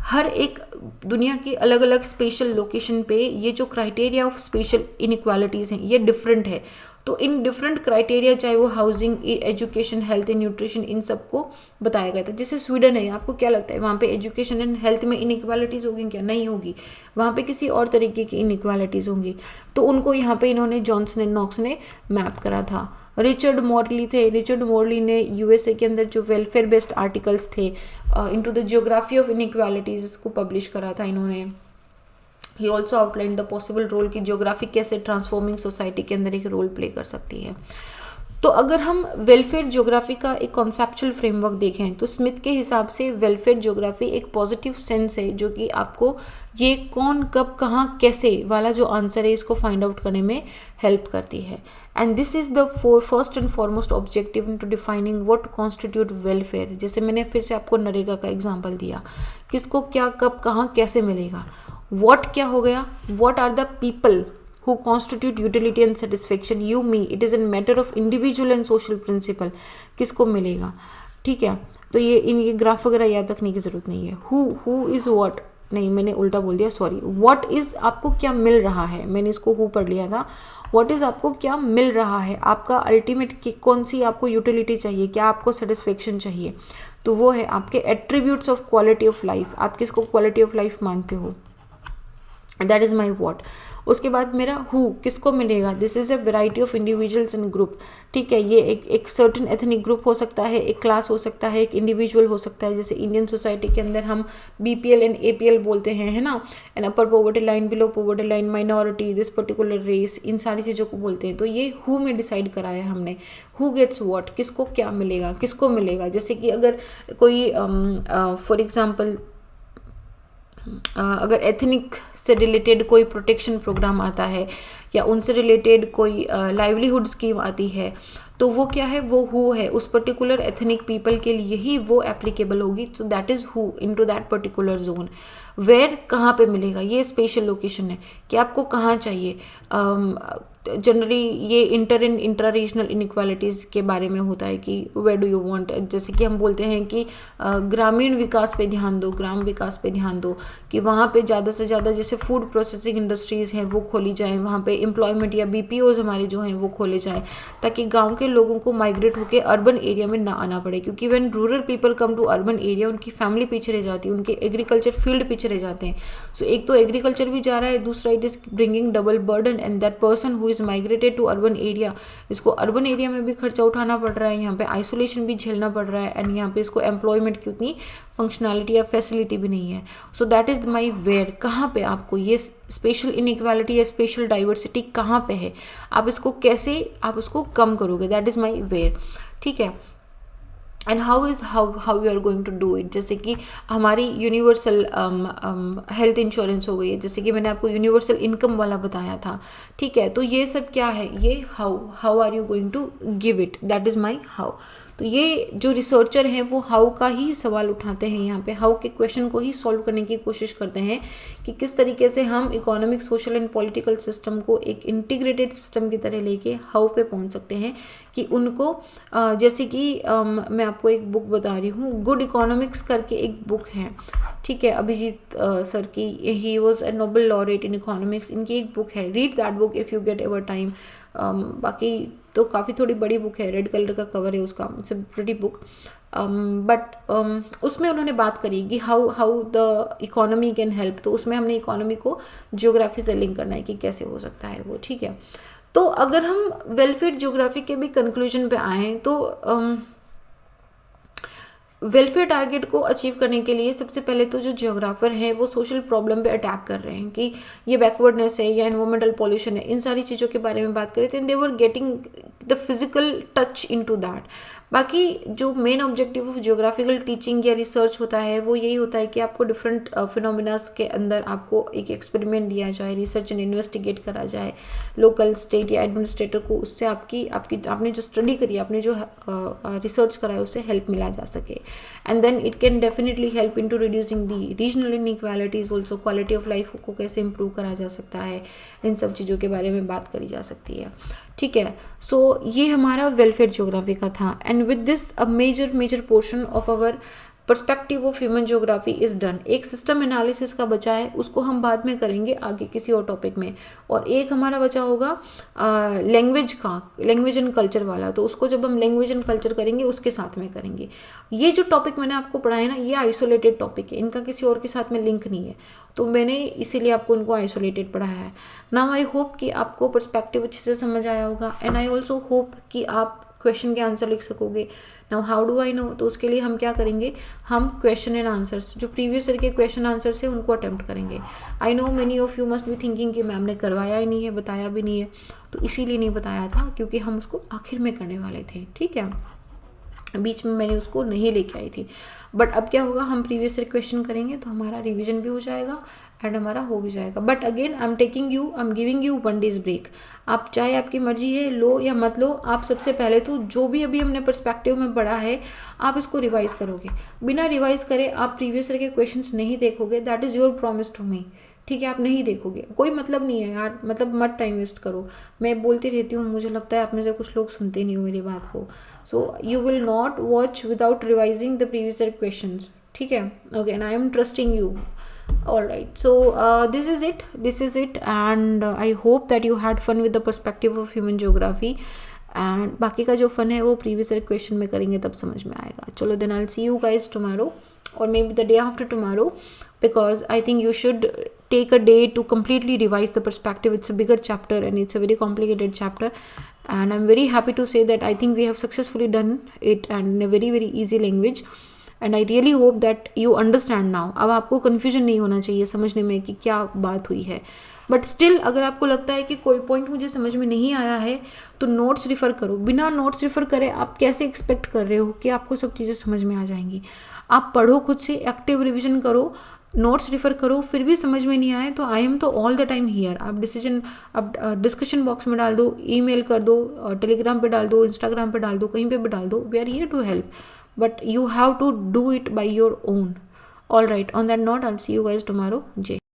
हर एक दुनिया की अलग अलग स्पेशल लोकेशन पे ये जो क्राइटेरिया ऑफ स्पेशल इनइक्वालिटीज़ हैं ये डिफरेंट है। तो इन डिफरेंट क्राइटेरिया, चाहे वो housing, education, health and nutrition, इन सबको बताया गया था। जैसे स्वीडन है, आपको क्या लगता है वहाँ पे एजुकेशन एंड हेल्थ में इनइक्वालिटीज़ होगी क्या? नहीं होगी, वहाँ पे किसी और तरीके की इनइक्वालिटीज़ होंगी। तो उनको यहाँ पे इन्होंने जॉनसन एंड नॉक्स ने मैप करा था। रिचर्ड मॉर्ली थे, रिचर्ड मॉर्ली ने USA के अंदर जो वेलफेयर बेस्ड आर्टिकल्स थे into the geography of inequalities को पब्लिश करा था इन्होंने। He also outline the possible role की ज्योग्राफी कैसे ट्रांसफॉर्मिंग सोसाइटी के अंदर एक रोल प्ले कर सकती है। तो अगर हम वेलफेयर ज्योग्राफी का एक कॉन्सेप्चुअल फ्रेमवर्क देखें तो स्मिथ के हिसाब से वेलफेयर ज्योग्राफी एक पॉजिटिव सेंस है जो कि आपको ये कौन, कब, कहाँ, कैसे वाला जो आंसर है इसको फाइंड आउट करने में हेल्प करती है। And this is the first and foremost objective in to defining what constitute welfare. जैसे मैंने फिर से आपको नरेगा का एग्जाम्पल दिया, किसको क्या, कब, कहाँ, कैसे मिलेगा। व्हाट क्या हो गया, what are the people who constitute utility and satisfaction, you, me, it is a matter of individual and social principle, किसको मिलेगा, ठीक है। तो ये ग्राफ वगैरह याद रखने की ज़रूरत नहीं है। who is what, नहीं मैंने उल्टा बोल दिया, सॉरी। what is आपको क्या मिल रहा है, मैंने इसको who पढ़ लिया था। what is आपको क्या मिल रहा है, आपका अल्टीमेट कौन सी आपको यूटिलिटी चाहिए, क्या आपको सेटिस्फेक्शन चाहिए, तो वो है आपके attributes of quality of life. आप किसको क्वालिटी ऑफ लाइफ मानते हो, दैट इज़ माई वॉट। उसके बाद मेरा हु, किसको मिलेगा, this is a variety of individuals and group, ठीक है। ये एक सर्टन एथनिक ग्रुप हो सकता है, एक क्लास हो सकता है, एक इंडिविजुअल हो सकता है। जैसे इंडियन सोसाइटी के अंदर हम BPL एंड APL बोलते हैं, है ना, and upper poverty line, below poverty line, minority, this particular race, इन सारी चीज़ों को बोलते हैं। तो ये हु में डिसाइड कराया हमने, हु गेट्स वॉट, किसको क्या मिलेगा, किसको मिलेगा। जैसे कि अगर कोई फॉर एग्जाम्पल अगर एथनिक से रिलेटेड कोई प्रोटेक्शन प्रोग्राम आता है या उनसे रिलेटेड कोई लाइवलीहुड स्कीम आती है, तो वो क्या है, वो हु है, उस पर्टिकुलर एथनिक पीपल के लिए ही वो एप्लीकेबल होगी। So that is who into that particular zone. Where, कहाँ पे मिलेगा, ये स्पेशल लोकेशन है कि आपको कहाँ चाहिए। जनरली ये inter and intra regional inequalities के बारे में होता है कि वेयर डू यू वांट। जैसे कि हम बोलते हैं कि ग्रामीण विकास पे ध्यान दो, ग्राम विकास पे ध्यान दो, कि वहाँ पे ज़्यादा से ज़्यादा जैसे फूड प्रोसेसिंग इंडस्ट्रीज़ हैं वो खोली जाएँ, वहाँ पे एम्प्लॉयमेंट या BPOs हमारे जो हैं वो खोले जाएँ, ताकि गाँव के लोगों को माइग्रेट होकर अर्बन एरिया में ना आना पड़े। क्योंकि when rural people come to urban area, उनकी फैमिली पीछे रह जाती है, उनके एग्रीकल्चर फील्ड पीछे रह जाते हैं। सो एक तो एग्रीकल्चर भी जा रहा है, दूसरा it is bringing double burden, and that person who is migrated to urban area, इसको अर्बन एरिया में भी खर्चा उठाना पड़ रहा है, यहाँ पे आइसोलेशन भी झेलना पड़ रहा है, एंड यहाँ पे इसको एम्प्लॉयमेंट की उतनी फंक्शनैलिटी या फैसिलिटी भी नहीं है। So that is my where, कहाँ पे आपको ये स्पेशल इनइक्वालिटी या स्पेशल डाइवर्सिटी कहाँ पे है, आप इसको कैसे आप उसको कम करोगे, दैट इज़ माई वेयर, ठीक है। And how you are going to do it. जैसे कि हमारी यूनिवर्सल हेल्थ इंश्योरेंस हो गई, जैसे कि मैंने आपको यूनिवर्सल इनकम वाला बताया था, ठीक है। तो ये सब क्या है, ये how are you going to give it, that is my how. तो ये जो रिसर्चर हैं वो हाउ का ही सवाल उठाते हैं, यहाँ पे हाउ के क्वेश्चन को ही सॉल्व करने की कोशिश करते हैं कि किस तरीके से हम economic, social and political system को एक इंटीग्रेटेड सिस्टम की तरह लेके हाउ पे पहुँच सकते हैं कि उनको जैसे कि मैं आपको एक बुक बता रही हूँ, गुड इकोनॉमिक्स करके एक बुक है, ठीक है, अभिजीत सर की, he was a Nobel laureate in economics, इनकी एक बुक है, read that book if you get ever time. बाकी तो काफ़ी थोड़ी बड़ी बुक है, रेड कलर का कवर है उसका, it's a pretty book, but उसमें उन्होंने बात करी कि how the economy can help. तो उसमें हमने इकोनॉमी को ज्योग्राफी से लिंक करना है कि कैसे हो सकता है वो, ठीक है। तो अगर हम वेलफेयर ज्योग्राफी के भी कंक्लूजन पे आएँ तो वेलफेयर टारगेट को अचीव करने के लिए सबसे पहले तो जो जियोग्राफर हैं वो सोशल प्रॉब्लम पे अटैक कर रहे हैं कि ये बैकवर्डनेस है या एनवायरमेंटल पॉल्यूशन है, इन सारी चीज़ों के बारे में बात कर रहे थे। They were getting the physical touch into that. बाकी जो main objective of geographical teaching या रिसर्च होता है वो यही होता है कि आपको डिफरेंट फिनोमिनास के अंदर आपको एक एक्सपेरिमेंट दिया जाए, रिसर्च एंड इन्वेस्टिगेट करा जाए लोकल स्टेट या एडमिनिस्ट्रेटर को, उससे आपकी आपने जो स्टडी करी, आपने जो रिसर्च करा है उससे हेल्प मिला जा सके। And then it can definitely help in to reducing the regional inequalities also, quality of life को कैसे इंप्रूव करा जा सकता है, इन सब चीज़ों के बारे में बात करी जा सकती है। ठीक है, सो ये हमारा वेलफेयर ज्योग्राफी का था। And with this a major portion of our perspective of human geography is done. एक सिस्टम एनालिसिस का बचा है, उसको हम बाद में करेंगे आगे किसी और टॉपिक में। और एक हमारा बचा होगा लैंग्वेज का, लैंग्वेज एंड कल्चर वाला, तो उसको जब हम लैंग्वेज एंड कल्चर करेंगे उसके साथ में करेंगे। ये जो टॉपिक मैंने आपको पढ़ाया ना, ये आइसोलेटेड टॉपिक है, इनका किसी और के साथ में लिंक नहीं है, तो मैंने इसीलिए आपको इनको आइसोलेटेड पढ़ाया है। नाउ आई होप कि आपको पर्सपेक्टिव अच्छे से समझ आया होगा, एंड आई ऑल्सो होप कि आप क्वेश्चन के आंसर लिख सकोगे। Now how do I know, तो उसके लिए हम क्या करेंगे, हम क्वेश्चन एंड आंसर्स जो प्रीवियस ईयर के क्वेश्चन आंसर्स है उनको अटेम्प्ट करेंगे। I know many of you must be thinking कि मैम ने करवाया ही नहीं है, बताया भी नहीं है, तो इसीलिए नहीं बताया था क्योंकि हम उसको आखिर में करने वाले थे। ठीक है, बीच में मैंने उसको नहीं लेके आई थी, बट अब क्या होगा, हम प्रीवियस ईयर क्वेश्चन करेंगे तो हमारा रिवीजन भी हो जाएगा एंड हमारा हो भी जाएगा। But again I am giving you 1 days break. आप चाहे आपकी मर्जी है लो या मत लो, आप सबसे पहले तो जो भी अभी हमने पर्सपेक्टिव में पढ़ा है आप इसको रिवाइज करोगे। बिना रिवाइज करे आप प्रीवियस ईयर के क्वेश्चंस नहीं देखोगे, that is your promise to me. ठीक है, आप नहीं देखोगे, कोई मतलब नहीं है यार, मतलब मत टाइम वेस्ट करो। मैं बोलती रहती हूँ, मुझे लगता है आप में से कुछ लोग सुनते नहीं हो मेरी बात को। So you will not watch without revising the previous year questions. ठीक है, okay, and I am trusting you. All right, so this is it, and I hope that you had fun with the perspective of human geography, and बाकी का जो fun है वो previous year question में करेंगे तब समझ में आएगा। चलो then I'll see you guys tomorrow or maybe the day after tomorrow, because I think you should take a day to completely revise the perspective. It's a bigger chapter and it's a very complicated chapter, and I'm very happy to say that I think we have successfully done it and in a very easy language. And I really hope that you understand now. अब आपको confusion नहीं होना चाहिए समझने में कि क्या बात हुई है, बट स्टिल अगर आपको लगता है कि कोई पॉइंट मुझे समझ में नहीं आया है तो नोट्स रिफ़र करो। बिना नोट्स रिफ़र करे आप कैसे एक्सपेक्ट कर रहे हो कि आपको सब चीज़ें समझ में आ जाएंगी। आप पढ़ो खुद से, एक्टिव रिविजन करो, नोट्स रिफ़र करो, फिर भी समझ में नहीं आए तो आई एम तो ऑल द टाइम हियर। आप डिस्कशन बॉक्स में डाल दो, ईमेल कर दो, टेलीग्राम पे डाल दो, इंस्टाग्राम पे डाल दो, कहीं पे भी डाल दो, we are here to help, but you have to do it by your own. All right, on that note, I'll see you guys tomorrow. Jay.